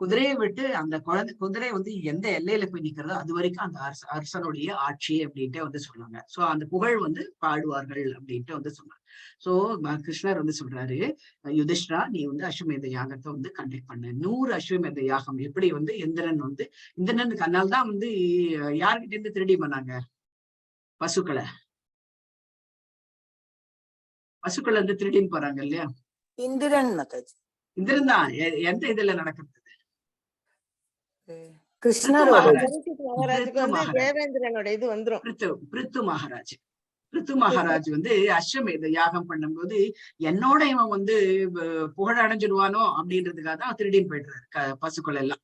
குதிரையை விட்டு அந்த குதிரை வந்து எந்த எல்லையில போய் நிக்கிறதோ அது வரைக்கும் அந்த அரசனுடைய ஆட்சி அப்படின்ட்டு வந்து சொல்லுவாங்க. சோ அந்த புகழ் வந்து பாடுவார்கள் அப்படின்ட்டு வந்து சொன்னாங்க. சோ கிருஷ்ணர் வந்து சொல்றாரு, யுதிஷ்டரா நீ வந்து அஸ்வமேத யாகத்தை வந்து கண்டக்ட் பண்ணு. 100 அஸ்வமேத யாகம். எப்படி வந்து இந்திரனுக்கு அதனால தான் வந்து யார்கிட்ட இருந்து திருடி பண்ணாங்க? பசுக்களை வந்து திருடின்னு போறாங்க இல்லையா? இந்திரன் தான் எந்த இதுல நடக்கிறது? பிருத்து மகாராஜ் வந்து அஸ்வமேத யாகம் பண்ணும்போது என்னோட இவன் வந்து புகழ் அடைஞ்சிடுவானோ அப்படின்றதுக்காக தான் திருடின்னு போயிடுறாரு பசுக்கள் எல்லாம்.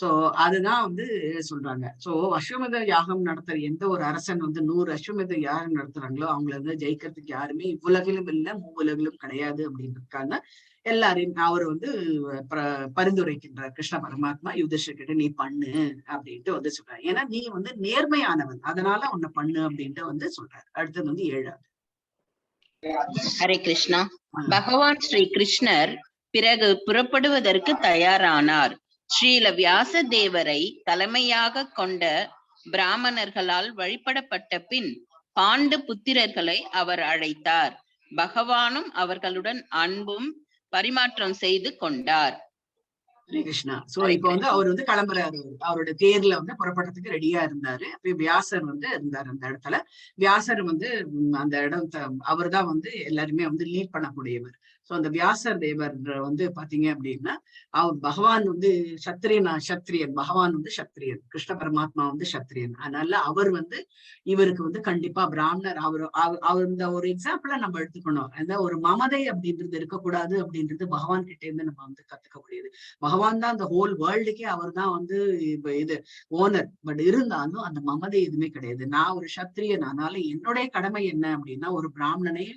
சோ அதுதான் வந்து சொல்றாங்க. சோ அஸ்வமேத யாகம் நடத்துற எந்த ஒரு அரசன் வந்து 100 அஸ்வமேத யாகம் நடத்துறாங்களோ அவங்கள வந்து ஜெயிக்கிறதுக்கு யாருமே இவ்வுலகிலும் இல்ல மூவுலகிலும் கிடையாது அப்படின்றதுக்காக எல்லாரையும் அவர் வந்து பரிந்துரைக்கின்றார் கிருஷ்ண பரமாத்மா யுதிஷ்டர்கிட்ட நீ பண்ணு அப்படின்ட்டு வந்து சொல்றாரு. ஏன்னா நீ வந்து நேர்மையானவன், அதனால உன்னை பண்ணு அப்படின்ட்டு வந்து சொல்றாரு. அடுத்தது வந்து 7வது. ஹரே கிருஷ்ணா. பகவான் ஸ்ரீ கிருஷ்ணர் பிறகு புறப்படுவதற்கு தயாரானார். ஸ்ரீல வியாச தேவரை தலைமையாக கொண்ட பிராமணர்களால் வழிபடப்பட்ட பின் பாண்டு புத்திரர்களை அவர் அழைத்தார். பகவானும் அவர்களுடன் அன்பும் பரிமாற்றம் செய்து கொண்டார். ஹரே கிருஷ்ணா. சோ இப்ப வந்து அவர் வந்து கிளம்புறாரு. அவரோட தேர்ல வந்து புறப்படுறதுக்கு ரெடியா இருந்தாரு. அப்ப வியாசர் வந்து இருந்தாரு அந்த இடத்துல. வியாசர் வந்து அந்த இடம் அவர் தான் வந்து எல்லாருமே வந்து லீட் பண்ணக்கூடியவர். சோ அந்த வியாசர் தேவர் வந்து பாத்தீங்க அப்படின்னா அவர் பகவான் வந்து சத்திரியன், பகவான் வந்து சத்திரியன், கிருஷ்ண பரமாத்மா வந்து சத்திரியன். அதனால அவர் வந்து இவருக்கு வந்து கண்டிப்பா பிராமணர் அவர் இந்த ஒரு எக்ஸாம்பிள நம்ம எடுத்துக்கணும். அந்த ஒரு மமதை அப்படின்றது இருக்கக்கூடாது அப்படின்றது பகவான் கிட்ட இருந்து நம்ம வந்து கத்துக்க முடியுது. பகவான் தான் அந்த ஹோல் வேர்ல்டுக்கே அவர் தான் வந்து இது ஓனர். பட் இருந்தாலும் அந்த மமதை எதுவுமே கிடையாது. நான் ஒரு சத்திரியன், அதனால என்னுடைய கடமை என்ன அப்படின்னா ஒரு பிராமணனை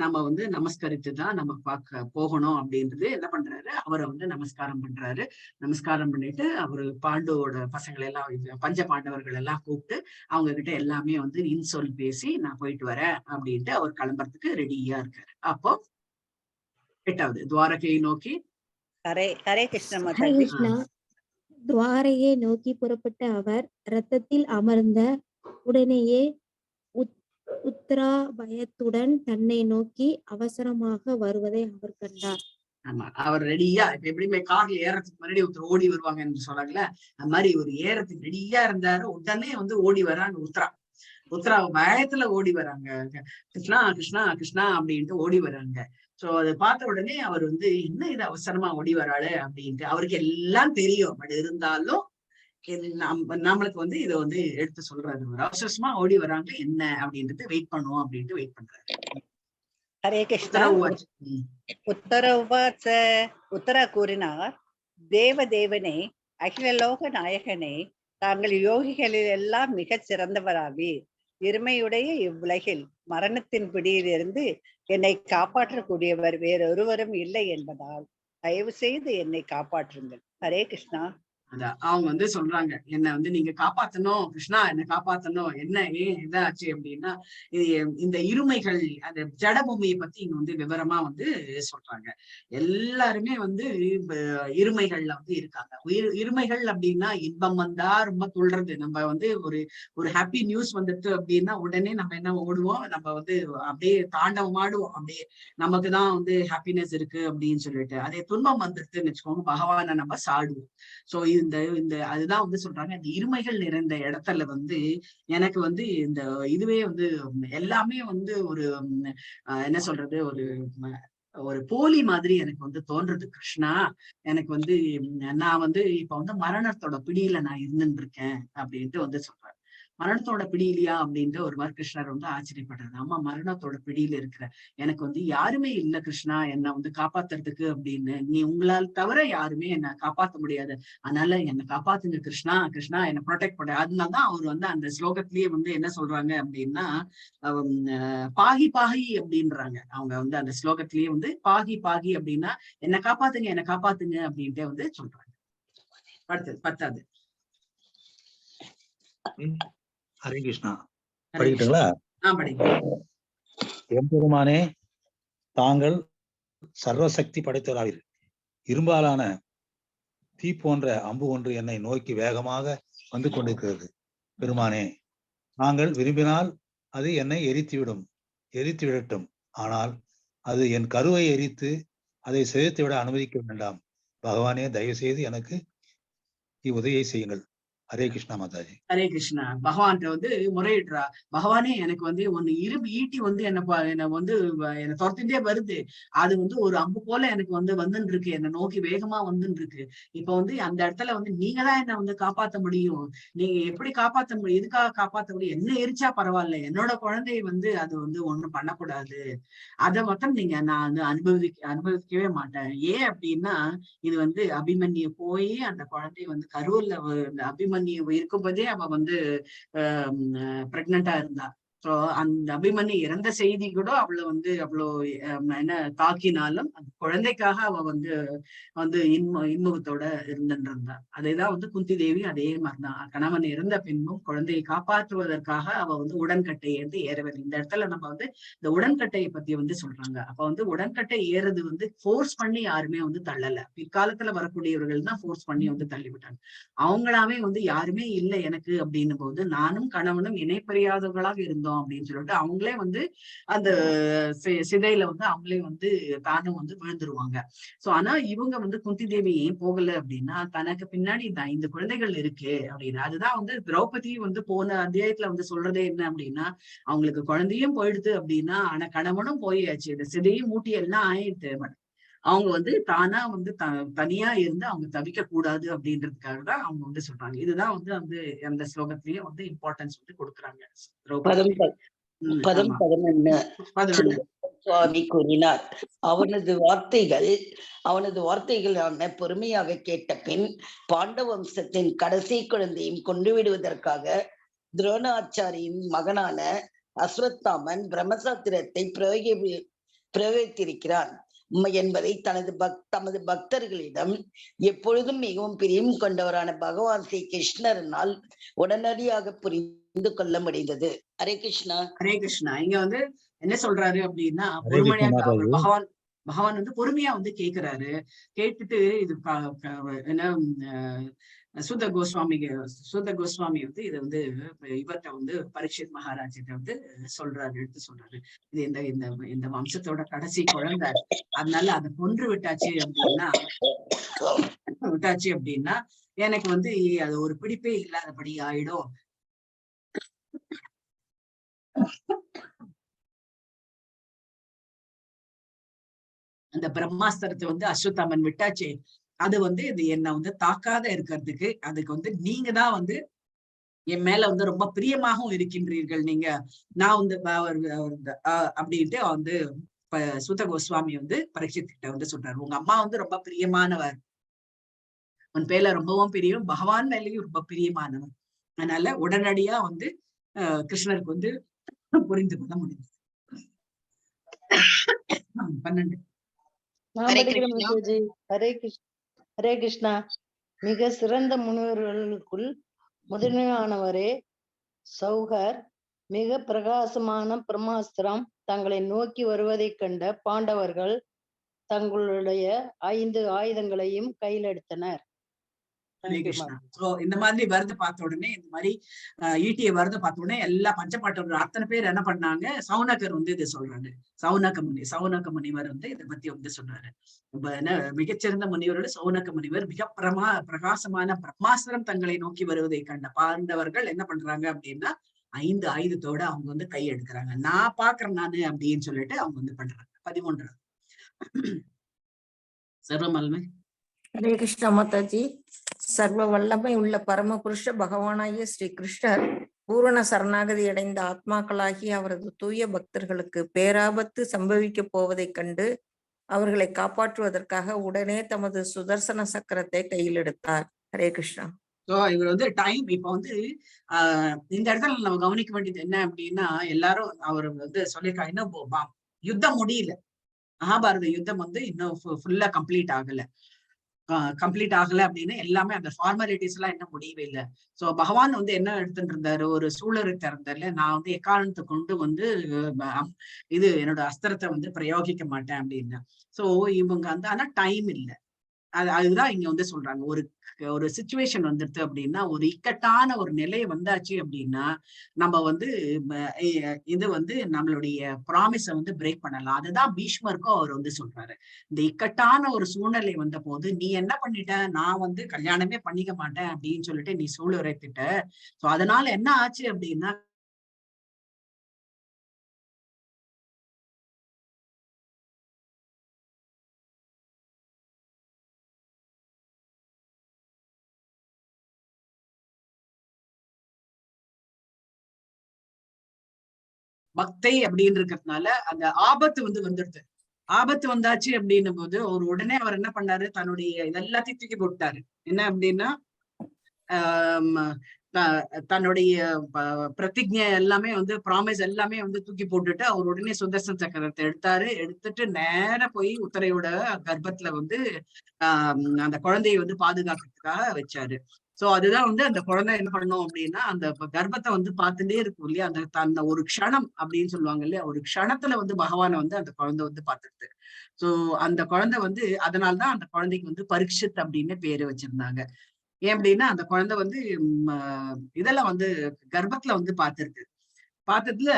நம்ம வந்து நமஸ்கரித்துதான் நம்ம பார்க்க போகணும் அப்படின்றது என்ன பண்றாரு, அவரை வந்து நமஸ்காரம் பண்றாரு. நமஸ்காரம் பண்ணிட்டு அவரு பாண்டுவோட பசங்களை எல்லாம் பஞ்ச பாண்டவர்கள் எல்லாம் கூப்பிட்டு அவங்க கிட்ட எல்லாமே வந்து இன்சொல் பேசி நான் போயிட்டு வரேன் அப்படின்ட்டு அவர் கிளம்புறதுக்கு ரெடியா இருக்காரு. அப்போ 8வது துவாரகையை நோக்கி ஹரே கிருஷ்ணா. துவாரையை நோக்கி புறப்பட்ட அவர் ரத்தத்தில் அமர்ந்த உடனேயே உத்தரா பயத்துடன் தன்னை நோக்கி அவசரமாக வருவதை அவர் கண்டார். ஆமா, அவர் ரெடியா இப்ப எப்படியுமே கார்ல ஏறதுக்கு முன்னாடி ஒருத்தர் ஓடி வருவாங்க என்று சொன்னாங்கல்ல, அந்த மாதிரி ஒரு ஏறத்துக்கு ரெடியா இருந்தாரு. உடனே வந்து ஓடி வராங்க உத்தரா பயத்துல ஓடி வராங்க. கிருஷ்ணா கிருஷ்ணா கிருஷ்ணா அப்படின்ட்டு ஓடி வராங்க. சோ அதை பார்த்த உடனே அவர் வந்து என்ன இது அவசரமா ஓடி வராளு அப்படின்ட்டு அவருக்கு எல்லாம் தெரியும். பட் இருந்தாலும் நம்மளுக்கு வந்து இதை வந்து எடுத்து சொல்றாரு. ஒரு அவசரமா ஓடி வராங்க என்ன அப்படின்றது வெயிட் பண்ணுவோம் அப்படின்ட்டு வெயிட் பண்றாரு. ஹரே கிருஷ்ணா. உத்தரா கூறினார், தேவதேவனே, அகிலலோக நாயகனே, தாங்கள் யோகிகளில் எல்லாம் மிக சிறந்தவராவீர். இருமையுடைய இவ்வுலகில் மரணத்தின் பிடியிலிருந்து என்னை காப்பாற்றக்கூடியவர் வேறொருவரும் இல்லை என்பதால் தயவு செய்து என்னை காப்பாற்றுங்கள். ஹரே கிருஷ்ணா. அதான் அவங்க வந்து சொல்றாங்க, என்ன வந்து நீங்க காப்பாத்தணும் கிருஷ்ணா, என்ன காப்பாத்தணும். என்ன ஏன் இதாச்சு அப்படின்னா இந்த இருமைகள் அந்த ஜடபூமியை பத்தி இங்க வந்து விவரமா வந்து சொல்றாங்க. எல்லாருமே வந்து இருமைகள்ல வந்து இருக்காங்க. இருமைகள் அப்படின்னா இன்பம் வந்தா ரொம்ப துள்றது. நம்ம வந்து ஒரு ஹாப்பி நியூஸ் வந்துட்டு அப்படின்னா உடனே நம்ம என்ன ஓடுவோம், நம்ம வந்து அப்படியே தாண்டவம் ஆடுவோம். அப்படியே நமக்கு தான் வந்து ஹாப்பினஸ் இருக்கு அப்படின்னு சொல்லிட்டு. அதே துன்பம் வந்துருதுன்னு வச்சுக்கோங்க, பகவானை நம்ம சாடுவோம். சோ அதுதான் வந்து சொல்றாங்க, இந்த இருமைகள் நிறைந்த இடத்துல வந்து எனக்கு வந்து இந்த இதுவே வந்து எல்லாமே வந்து ஒரு என்ன சொல்றது, ஒரு போலி மாதிரி எனக்கு வந்து தோன்றது கிருஷ்ணா. எனக்கு வந்து நான் வந்து இப்ப வந்து மரணத்தோட பிடியில நான் இருந்துட்டு இருக்கேன் அப்படின்ட்டு வந்து சொல்றேன். மரணத்தோட பிடியிலையா அப்படின்ற ஒரு மாதிரி கிருஷ்ணர் வந்து ஆச்சரியப்படுறது. ஆமா, மரணத்தோட பிடியில இருக்கிற எனக்கு வந்து யாருமே இல்ல கிருஷ்ணா என்னை வந்து காப்பாத்துறதுக்கு அப்படின்னு. நீ உங்களால் தவிர யாருமே என்னை காப்பாத்த முடியாது, அதனால என்னை காப்பாத்துங்க கிருஷ்ணா, கிருஷ்ணா என்னை ப்ரொடெக்ட் பண்ண. அதனாலதான் அவர் வந்து அந்த ஸ்லோகத்திலேயே வந்து என்ன சொல்றாங்க அப்படின்னா பாகி பாகி அப்படின்றாங்க. அவங்க வந்து அந்த ஸ்லோகத்திலேயே வந்து பாகி பாகி அப்படின்னா என்னை காப்பாத்துங்க என்னை காப்பாத்துங்க அப்படின்ட்டு வந்து சொல்றாங்க. அடுத்தது 10வது. ஹரே கிருஷ்ணா. படிக்கட்டுங்களா? படிக்க. எம்பெருமானே, தாங்கள் சர்வசக்தி படைத்தவராவீர். இரும்பாலான தீ போன்ற அம்பு ஒன்று என்னை நோக்கி வேகமாக வந்து கொண்டிருக்கிறது. பெருமானே, நாங்கள் விரும்பினால் அது என்னை எரித்து விடட்டும். ஆனால் அது என் கருவை எரித்து அதை சிதைத்து விட அனுமதிக்க வேண்டாம். பகவானே, தயவு செய்து எனக்கு உதவியை செய்யுங்கள். ஹரே கிருஷ்ணா மாதாஜி. ஹரே கிருஷ்ணா. பகவான் வந்து முறையிடுறா, பகவானே எனக்கு வந்து ஒன்னு இரும்பு ஈட்டி வந்து என்ன வந்து என்னை துரத்திட்டே வருது, அது வந்து ஒரு அம்பு போல எனக்கு வந்து வந்துன்னு இருக்கு, என்னை நோக்கி வேகமா வந்துன்னு இருக்கு. இப்ப வந்து அந்த இடத்துல வந்து நீங்க தான் என்ன வந்து காப்பாத்த முடியும். நீங்க எப்படி காப்பாத்த முடியும், எதுக்காக காப்பாத்த முடியும்? என்ன எரிச்சா பரவாயில்ல, என்னோட குழந்தைய வந்து அது வந்து ஒண்ணும் பண்ணக்கூடாது, அதை மட்டும் நீங்க நான் வந்து அனுபவிக்கவே மாட்டேன். ஏன் அப்படின்னா இது வந்து அபிமன்யு போய் அந்த குழந்தைய வந்து கருவுல அபிமன்யு இருக்கும்போதே அவ வந்து பிரெக்னண்டா இருந்தா. சோ அந்த அபிமன்யு இறந்த செய்தி கூட அவளை வந்து அவ்வளோ என்ன தாக்கினாலும் அந்த குழந்தைக்காக அவ வந்து இன்முகத்தோட இருந்துருந்தா. அதேதான் வந்து குந்தி தேவி அதே மாதிரிதான் கணவன் இறந்த பின்பும் குழந்தையை காப்பாற்றுவதற்காக அவ வந்து உடன்கட்டை ஏறி ஏறவில்லை. இந்த இடத்துல நம்ம வந்து இந்த உடன்கட்டையை பத்தி வந்து சொல்றாங்க. அப்ப வந்து உடன்கட்டை ஏறது வந்து ஃபோர்ஸ் பண்ணி யாருமே வந்து தள்ளல. பிற்காலத்துல வரக்கூடியவர்கள் தான் ஃபோர்ஸ் பண்ணி வந்து தள்ளிவிட்டாங்க. அவங்களாவே வந்து யாருமே இல்லை எனக்கு அப்படின்னும் போது நானும் கணவனும் இணைப்பறியாதவர்களாக இருந்தோம் அப்படின்னு சொல்லிட்டு அவங்களே வந்து அந்த சிதையில வந்து அவங்களே வந்து தானும் வந்து விழுந்துருவாங்க. சோ ஆனா இவங்க வந்து குந்தி தேவி ஏன் போகல அப்படின்னா தனக்கு பின்னாடி இந்த 5 குழந்தைகள் இருக்கு அப்படின்னு. அதுதான் வந்து திரௌபதி வந்து போன அத்தியாயத்துல வந்து சொல்றதே என்ன அப்படின்னா அவங்களுக்கு குழந்தையும் போயிடுது அப்படின்னா ஆனா கணவனும் போயாச்சு, இந்த சிதையும் மூட்டி எல்லாம் ஆயிடுது. அவங்க வந்து தானா வந்து தனியா இருந்து அவங்க தவிக்க கூடாது அப்படின்றதுக்காக தான் அவங்க வந்து சொல்றாங்க. இதுதான் வந்து வந்து அந்த ஸ்லோகத்திலேயே வந்து இம்பார்ட்டன்ஸ் வந்து கொடுக்குறாங்க. பதம் 11 சுவாமி கூறினார். அவனது வார்த்தைகளான பொறுமையாக கேட்ட பின் பாண்டவ வம்சத்தின் கடைசி குழந்தையும் கொண்டு விடுவதற்காக துரோணாச்சாரியின் மகனான அஸ்வத்தாமன் பிரம்மசாத்திரத்தை பிரயோகித்திருக்கிறான் என்பதை தமது பக்தர்களிடம் எப்பொழுதும் மிகவும் பிரியம் கொண்டவரான பகவான் ஸ்ரீ கிருஷ்ணரினால் உடனடியாக புரிந்து கொள்ள முடிந்தது. ஹரே கிருஷ்ணா. ஹரே கிருஷ்ணா. இங்க வந்து என்ன சொல்றாரு அப்படின்னா பகவான் வந்து பொறுமையா வந்து கேக்குறாரு. கேட்டுட்டு இது என்ன சூத கோஸ்வாமி வந்து இதை வந்து இவர்கிட்ட வந்து பரீட்சித் மகாராஜிட்ட வந்து எடுத்து சொல்றாரு. இது இந்த வம்சத்தோட கடைசி குழந்தை, அதனால அதை கொன்று விட்டாச்சு அப்படின்னா எனக்கு வந்து அது ஒரு பிடிப்பே இல்லாதபடி ஆயிடும். அந்த பிரம்மாஸ்திரத்தை வந்து அஸ்வத்தாமன் விட்டாச்சு, அது வந்து இது என்ன வந்து தாக்காத இருக்கிறதுக்கு அதுக்கு வந்து நீங்க தான் வந்து என் மேல வந்து ரொம்ப பிரியமாகவும் இருக்கின்றீர்கள். நீங்க நான் வந்து அப்படின்ட்டு வந்து சூத கோஸ்வாமி வந்து பரீட்சித்திட்ட வந்து சொல்றாரு. உங்க அம்மா வந்து ரொம்ப பிரியமானவர், உன் பேர்ல ரொம்பவும் பிரியம், பகவான் மேலேயும் ரொம்ப பிரியமானவர். அதனால உடனடியா வந்து கிருஷ்ணருக்கு வந்து புரிந்து கொள்ள முடியும். 12. ஹரே கிருஷ்ணா. மிக சிறந்த முனிவர்களுக்குள் முதன்மையானவரே சௌகர், மிக பிரகாசமான பிரம்மாஸ்திரம் தங்களை நோக்கி வருவதைக் கண்ட பாண்டவர்கள் தங்களுடைய 5 ஆயுதங்களையும் கையில் எடுத்தனர். ஹரே கிருஷ்ணா. சோ இந்த மாதிரி வருது பார்த்த உடனே, இந்த மாதிரி ஈட்டியை வருது பார்த்த உடனே எல்லா பஞ்சபாண்டவர்கள் அத்தனை பேர் என்ன பண்ணாங்க, சவுனகர் வந்து இதை சொல்றாரு. சவுனக முனிவர் வந்து இதை பத்தி வந்து சொல்றாரு. என்ன மிகச்சிறந்த முனிவரோட சவுனக முனிவர் மிக பிரகாசமான பிரம்மாஸ்திரம் தங்களை நோக்கி வருவதை கண்ட பாண்டவர்கள் என்ன பண்றாங்க அப்படின்னா 5 ஆயுதத்தோட அவங்க வந்து கை எடுக்கிறாங்க. நான் பாக்குறேன் நானு அப்படின்னு சொல்லிட்டு அவங்க வந்து பண்றாங்க. 13. சர்வமல்மை. ஹரே கிருஷ்ணா மாதாஜி. சர்வ வல்லமை உள்ள பரமபுருஷ பகவானாகிய ஸ்ரீ கிருஷ்ணர் பூரண சரணாகதி அடைந்த ஆத்மாக்களாகி அவரது தூய பக்தர்களுக்கு பேராபத்து சம்பவிக்கப் போவதைக் கண்டு அவர்களை காப்பாற்றுவதற்காக உடனே தமது சுதர்சன சக்கரத்தை கையில் எடுத்தார். ஹரே கிருஷ்ணா. இவர் வந்து டைம் இப்ப வந்து இந்த இடத்துல நம்ம கவனிக்க வேண்டியது என்ன அப்படின்னா, எல்லாரும் அவர் வந்து சொல்லியிருக்காங்க, இன்னும் யுத்தம் முடியல, மகாபாரத யுத்தம் வந்து இன்னும் ஃபுல்லா கம்ப்ளீட் ஆகல. அப்படின்னு எல்லாமே அந்த ஃபார்மாலிட்டிஸ் எல்லாம் இன்னும் முடியவே இல்லை. சோ பகவான் வந்து என்ன எடுத்துட்டு இருந்தாரு, ஒரு சூழலை திறந்தார்ல, நான் வந்து எக்காரணத்தை கொண்டு வந்து இது என்னோட அஸ்திரத்தை வந்து பிரயோகிக்க மாட்டேன் அப்படின்னு. சோ இவங்க வந்து ஆனா டைம் இல்லை. அதுதான் இங்க வந்து சொல்றாங்க, ஒரு சிச்சுவேஷன் வந்துடுது அப்படின்னா, ஒரு இக்கட்டான ஒரு நிலை வந்தாச்சு அப்படின்னா நம்ம வந்து இது வந்து நம்மளுடைய ப்ராமிஸ வந்து பிரேக் பண்ணலாம். அதுதான் பீஷ்மருக்கும் அவர் வந்து சொல்றாரு. இந்த இக்கட்டான ஒரு சூழ்நிலை வந்த போது நீ என்ன பண்ணிட்ட, நான் வந்து கல்யாணமே பண்ணிக்க மாட்டேன் அப்படின்னு சொல்லிட்டு நீ சூளுரைத்திட்ட. சோ அதனால என்ன ஆச்சு அப்படின்னா, பக்தை அப்படின்னு இருக்கிறதுனால அந்த ஆபத்து வந்து வந்துடுது. ஆபத்து வந்தாச்சு அப்படின்னும் போது ஒரு உடனே அவர் என்ன பண்ணாரு, தன்னுடைய இதெல்லாத்தையும் தூக்கி போட்டாரு. என்ன அப்படின்னா தன்னுடைய பிரதிஜை எல்லாமே வந்து ப்ராமிஸ் எல்லாமே வந்து தூக்கி போட்டுட்டு அவர் உடனே சுதர்சன சக்கரத்தை எடுத்துட்டு நேர போய் உத்தரையோட கர்ப்பத்துல வந்து அந்த குழந்தையை வந்து பாதுகாக்கிறதுக்காக வச்சாரு. சோ அதுதான் வந்து அந்த குழந்தை என்ன பண்ணணும் அப்படின்னா, அந்த கர்ப்பத்தை வந்து பார்த்துட்டே இருக்கும் இல்லையா, அந்த ஒரு க்ஷணம் அப்படின்னு சொல்லுவாங்க இல்லையா, ஒரு க்ஷணத்துல வந்து பகவானை வந்து அந்த குழந்தை வந்து பார்த்துருது. சோ அந்த குழந்தை வந்து அதனால்தான் அந்த குழந்தைக்கு வந்து பரீட்சித் அப்படின்னு பேரு வச்சிருந்தாங்க. ஏன் அப்படின்னா அந்த குழந்தை வந்து இதெல்லாம் வந்து கர்ப்பத்துல வந்து பார்த்ததுல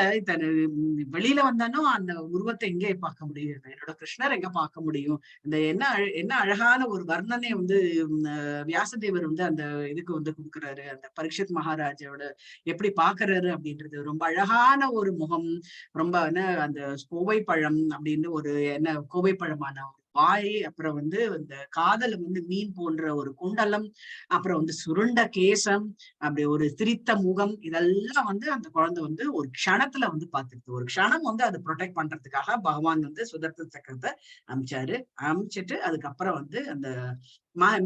வெளியில வந்தாலும் அந்த உருவத்தை எங்கே பார்க்க முடியும், என்னோட கிருஷ்ணர் எங்க பார்க்க முடியும். இந்த என்ன அழகான ஒரு வர்ணனை வந்து வியாசதேவர் வந்து அந்த இதுக்கு வந்து கொடுக்குறாரு, அந்த பரீட்சித் மகாராஜாவோட எப்படி பாக்குறாரு அப்படின்றது. ரொம்ப அழகான ஒரு முகம், ரொம்ப அந்த கோவை பழம் அப்படின்னு ஒரு கோவை பழமான வாய், அப்புறம் வந்து இந்த காதல வந்து மீன் போன்ற ஒரு குண்டலம், அப்புறம் வந்து சுருண்ட கேசம், அப்படி ஒரு சிரித்த முகம், இதெல்லாம் வந்து அந்த குழந்தை வந்து ஒரு க்ஷணத்துல வந்து பார்த்துருக்கு. ஒரு க்ஷணம் வந்து அதை ப்ரொடெக்ட் பண்றதுக்காக பகவான் வந்து சுதர்சன சக்கரத்தை அமைச்சிட்டு அதுக்கப்புறம் வந்து அந்த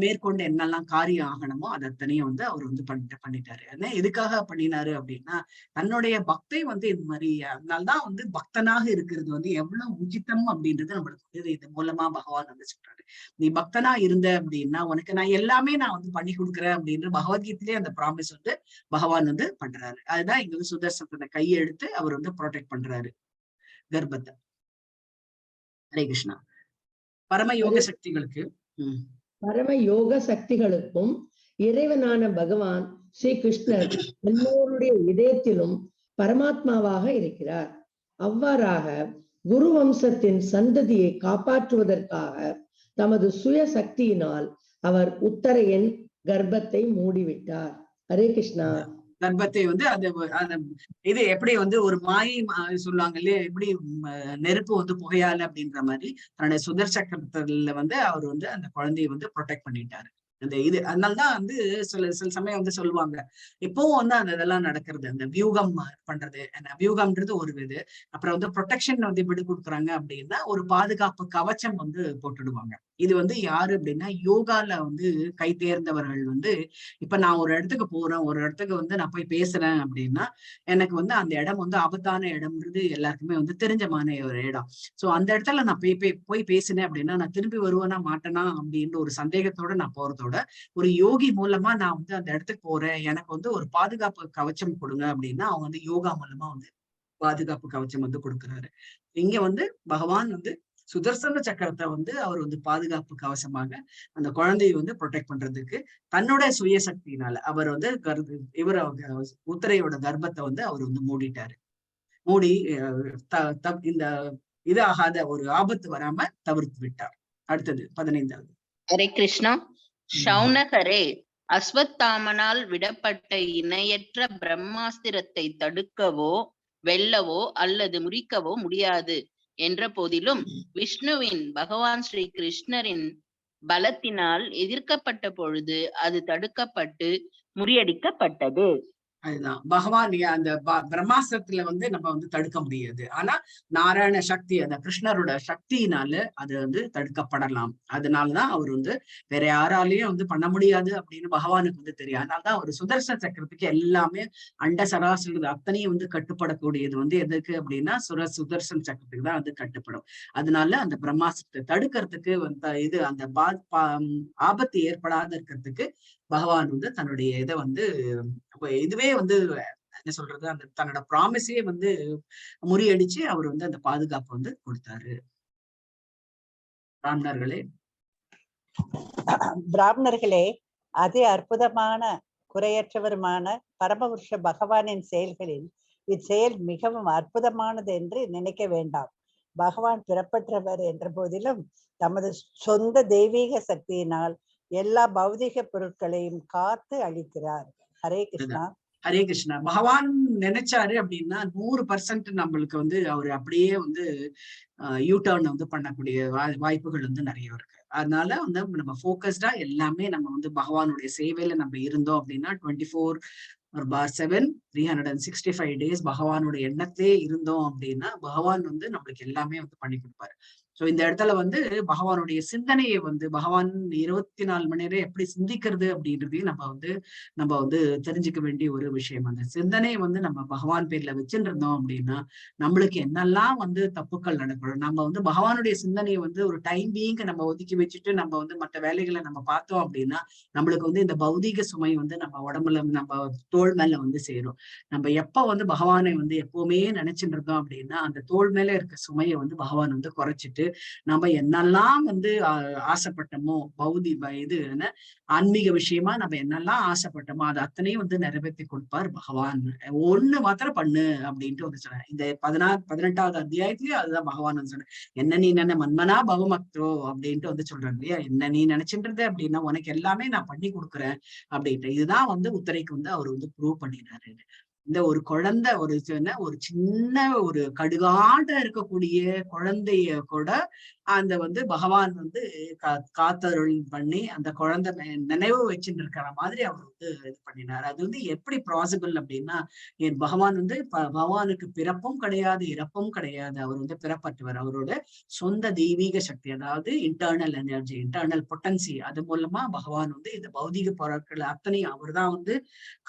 மேற்கொண்டு என்னெல்லாம் காரியம் ஆகணுமோ அது அத்தனையும் வந்து அவர் வந்து பண்ணிட்டாரு. எதுக்காக பண்ணினாரு அப்படின்னா, தன்னுடைய பக்தை வந்து இது மாதிரி, அதனால்தான் வந்து பக்தனாக இருக்கிறது வந்து எவ்வளவு உச்சிதம் அப்படின்றது நம்மளுக்கு இது மூலமா பகவான் வந்து சொல்றாரு. நீ பக்தனா இருந்த அப்படின்னா உனக்கு நான் எல்லாமே நான் வந்து பண்ணி கொடுக்குறேன் அப்படின்ற பகவத்கீதையிலே அந்த ப்ராமிஸ் வந்து பகவான் வந்து பண்றாரு. அதுதான் இங்க வந்து சுதர்சனத்தை கையை எடுத்து அவர் வந்து ப்ரொடெக்ட் பண்றாரு கர்ப்பத்தை. ஹரே கிருஷ்ணா. பரம யோக சக்திகளுக்கு பரம யோக சக்திகளுக்கும் இறைவனான பகவான் ஸ்ரீ கிருஷ்ணர் எல்லோருடைய இதயத்திலும் பரமாத்மாவாக இருக்கிறார். அவ்வாறாக குரு வம்சத்தின் சந்ததியை காப்பாற்றுவதற்காக தமது சுய சக்தியினால் அவர் உத்தரையின் கர்ப்பத்தை மூடிவிட்டார். ஹரே கிருஷ்ணா. கர்ப்பத்தை வந்து இது எப்படி வந்து ஒரு மாயை சொல்லுவாங்க இல்லையா, எப்படி நெருப்பு வந்து புகையால அப்படின்ற மாதிரி தன்னுடைய சுதர்சக்கரத்துல வந்து அவர் வந்து அந்த குழந்தையை வந்து ப்ரொடெக்ட் பண்ணிட்டாரு. அந்த இது அதனால்தான் வந்து சில சமயம் வந்து சொல்லுவாங்க, இப்பவும் வந்து அந்த இதெல்லாம் நடக்கிறது, அந்த வியூகம் பண்றது. வியூகம்ன்றது ஒரு இது. அப்புறம் வந்து ப்ரொடெக்ஷன் வந்து எப்படி கொடுக்குறாங்க அப்படின்னா, ஒரு பாதுகாப்பு கவச்சம் வந்து போட்டுடுவாங்க. இது வந்து யாரு அப்படின்னா, யோகால வந்து கை தேர்ந்தவர்கள் வந்து, இப்ப நான் ஒரு இடத்துக்கு போறேன், ஒரு இடத்துக்கு வந்து நான் போய் பேசுறேன் அப்படின்னா, எனக்கு வந்து அந்த இடம் வந்து ஆபத்தான இடம்ன்றது எல்லாருக்குமே வந்து தெரிஞ்சமான ஒரு இடம். சோ அந்த இடத்துல நான் போய் பேசினேன் அப்படின்னா, நான் திரும்பி வருவேனா மாட்டேனா அப்படின்ற ஒரு சந்தேகத்தோட நான் போறதோட, ஒரு யோகி மூலமா நான் வந்து அந்த இடத்துக்கு போறேன், எனக்கு வந்து ஒரு பாதுகாப்பு கவச்சம் கொடுங்க அப்படின்னா, அவங்க வந்து யோகா மூலமா வந்து பாதுகாப்பு கவச்சம் வந்து கொடுக்குறாரு. இங்க வந்து பகவான் வந்து சுதர்சன சக்கரத்தை வந்து அவர் வந்து பாதுகாப்பு கவசமாக அந்த குழந்தையை வந்து ப்ரொடெக்ட் பண்றதுக்கு தன்னுடைய சுயசக்தியினால அவர் வந்து இவர உத்தரையோட கர்ப்பத்தை வந்து அவர் வந்து மூடிட்டாரு. மூடி இந்த இதாகாத ஒரு ஆபத்து வராம தவிர்த்து விட்டார். அடுத்தது 15வது. ஹரே கிருஷ்ணா. ஷௌனகரே, அஸ்வத்தாமனால் விடப்பட்ட இணையற்ற பிரம்மாஸ்திரத்தை தடுக்கவோ வெல்லவோ அல்லது முறிக்கவோ முடியாது என்ற போதிலும் விஷ்ணுவின் பகவான் ஸ்ரீ கிருஷ்ணரின் பலத்தினால் எதிர்க்கப்பட்ட பொழுது அது தடுக்கப்பட்டு முறியடிக்கப்பட்டது. அதுதான் பகவான் அந்த பிரம்மாஸ்திரத்துல வந்து நம்ம வந்து தடுக்க முடியாது. ஆனா நாராயண சக்தி, அந்த கிருஷ்ணரோட சக்தியினால அது வந்து தடுக்கப்படலாம். அதனாலதான் அவர் வந்து வேற யாராலையும் வந்து பண்ண முடியாது அப்படின்னு பகவானுக்கு வந்து தெரியும். அதனாலதான் ஒரு சுதர்சன சக்கரத்துக்கு எல்லாமே அண்ட சராசரி அத்தனையும் வந்து கட்டுப்படக்கூடியது வந்து எதுக்கு அப்படின்னா சுதர்சன சக்கரத்துக்கு தான் வந்து கட்டுப்படும். அதனால அந்த பிரம்மாஸ்திரத்தை தடுக்கிறதுக்கு வந்து அந்த ஆபத்து ஏற்படாத இருக்கிறதுக்கு பகவான் வந்து தன்னுடைய இதை வந்து இதுவே வந்து என்ன சொல்றது, அந்த தன்னோட ப்ராமிஸே வந்து முறியடிச்சு அவர் வந்து அந்த பாதுகாப்பு வந்து கொடுத்தாரு. பிராமணர்களே, அதி அற்புதமான குறையற்றவருமான பரமபுருஷ பகவானின் செயல்களில் இச்செயல் மிகவும் அற்புதமானது என்று நினைக்க வேண்டாம். பகவான் பிறப்பற்றவர் என்ற போதிலும் தமது சொந்த தெய்வீக சக்தியினால் எல்லா பௌதிக பொருட்களையும் காத்து அளிக்கிறார். ஹரே கிருஷ்ணா. ஹரே கிருஷ்ணா. பகவான் நினைச்சாரு அப்படின்னா 100% நம்மளுக்கு வந்து அவரு அப்படியே வந்து யூடர்ன் வந்து பண்ணக்கூடிய வாய்ப்புகள் வந்து நிறைய இருக்கு. அதனால வந்து நம்ம போக்கஸ்டா எல்லாமே நம்ம வந்து பகவானுடைய சேவையில நம்ம இருந்தோம் அப்படின்னா 24/7 365 days பகவானுடைய எண்ணத்திலே இருந்தோம் அப்படின்னா பகவான் வந்து நம்மளுக்கு எல்லாமே வந்து பண்ணி கொடுப்பாரு. சோ இந்த இடத்துல வந்து பகவானுடைய சிந்தனையை வந்து பகவான் 24 மணி நேரம் எப்படி சிந்திக்கிறது அப்படின்றதையும் நம்ம வந்து தெரிஞ்சுக்க வேண்டிய ஒரு விஷயம். அந்த சிந்தனையை வந்து நம்ம பகவான் பேர்ல வச்சுட்டு இருந்தோம் அப்படின்னா நம்மளுக்கு என்னெல்லாம் வந்து தப்புக்கள் நடக்கணும். நம்ம வந்து பகவானுடைய சிந்தனையை வந்து ஒரு டைம் பீயிங்க நம்ம ஒதுக்கி வச்சுட்டு நம்ம வந்து மற்ற வேலைகளை நம்ம பார்த்தோம் அப்படின்னா நம்மளுக்கு வந்து இந்த பௌதிக சுமை வந்து நம்ம உடம்புல நம்ம தோல் மேல வந்து சேரும். நம்ம எப்ப வந்து பகவானை வந்து எப்பவுமே நினைச்சுட்டு இருந்தோம் அப்படின்னா அந்த தோல் மேல இருக்க சுமையை வந்து பகவான் வந்து குறைச்சிட்டு நம்ம என்னெல்லாம் வந்து ஆசைப்பட்டோமோ இது ஆன்மீக விஷயமா நம்ம என்னெல்லாம் ஆசைப்பட்டோமோ அது அத்தனையும் வந்து நிறைவேற்றி கொடுப்பார் பகவான். ஒண்ணு மாத்திரம் பண்ணு அப்படின்ட்டு வந்து சொன்னேன். இந்த 18வது அத்தியாயத்திலயும் அதுதான் பகவான் வந்து சொன்னேன். என்ன நீ மன்மனா பவமக்தோ அப்படின்ட்டு வந்து சொல்றாங்க இல்லையா, என்ன நீ நினைச்சுன்றது அப்படின்னா உனக்கு எல்லாமே நான் பண்ணி கொடுக்குறேன் அப்படின்ட்டு. இதுதான் வந்து உத்தரைக்கு வந்து அவர் வந்து ப்ரூவ் பண்ணினாரு. இந்த ஒரு குழந்தை ஒரு சின்ன ஒரு கடுகாண்ட இருக்கக்கூடிய குழந்தைய கூட அந்த வந்து பகவான் வந்து காத்தருள் பண்ணி அந்த குழந்தை நினைவு வச்சுட்டு இருக்கிற மாதிரி அவர் வந்து இது பண்ணினார். அது வந்து எப்படி பாசிபிள் அப்படின்னா என் பகவான் வந்து பகவானுக்கு பிறப்பும் கிடையாது இறப்பும் கிடையாது. அவர் வந்து பிறப்பற்றவர். அவரோட சொந்த தெய்வீக சக்தி, அதாவது இன்டர்னல் எனர்ஜி, இன்டர்னல் பொட்டன்சி, அது மூலமா பகவான் வந்து இந்த பௌதிக பொருட்கள் அத்தனையும் அவர் தான் வந்து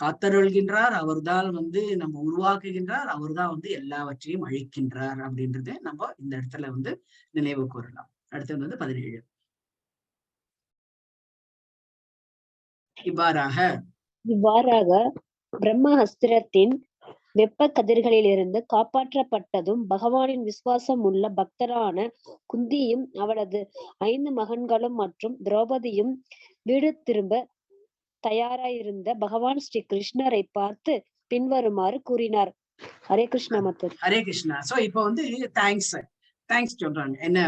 காத்தருள்கின்றார். அவர் தான் வந்து நம்ம உருவாக்குகின்றார். அவர் தான் வந்து எல்லாவற்றையும் அழிக்கின்றார் அப்படின்றத நம்ம இந்த இடத்துல வந்து நினைவு கூறலாம். அடுத்தது வந்து 17. இவ்வாறாக பிரம்மஹஸ்திரத்தின் வெப்ப கதிர்களிலிருந்து காப்பாற்றப்பட்டதும் பகவானின் விசுவாசம் உள்ள பக்தரான குந்தியும் அவளது 5 மகன்களும் மற்றும் திரௌபதியும் வீடு திரும்ப தயாராயிருந்த பகவான் ஸ்ரீ கிருஷ்ணரை பார்த்து பின்வருமாறு கூறினார். ஹரே கிருஷ்ணா. ஹரே கிருஷ்ணா. சோ இப்ப வந்து தேங்க்ஸ் சொல்றாங்க. என்ன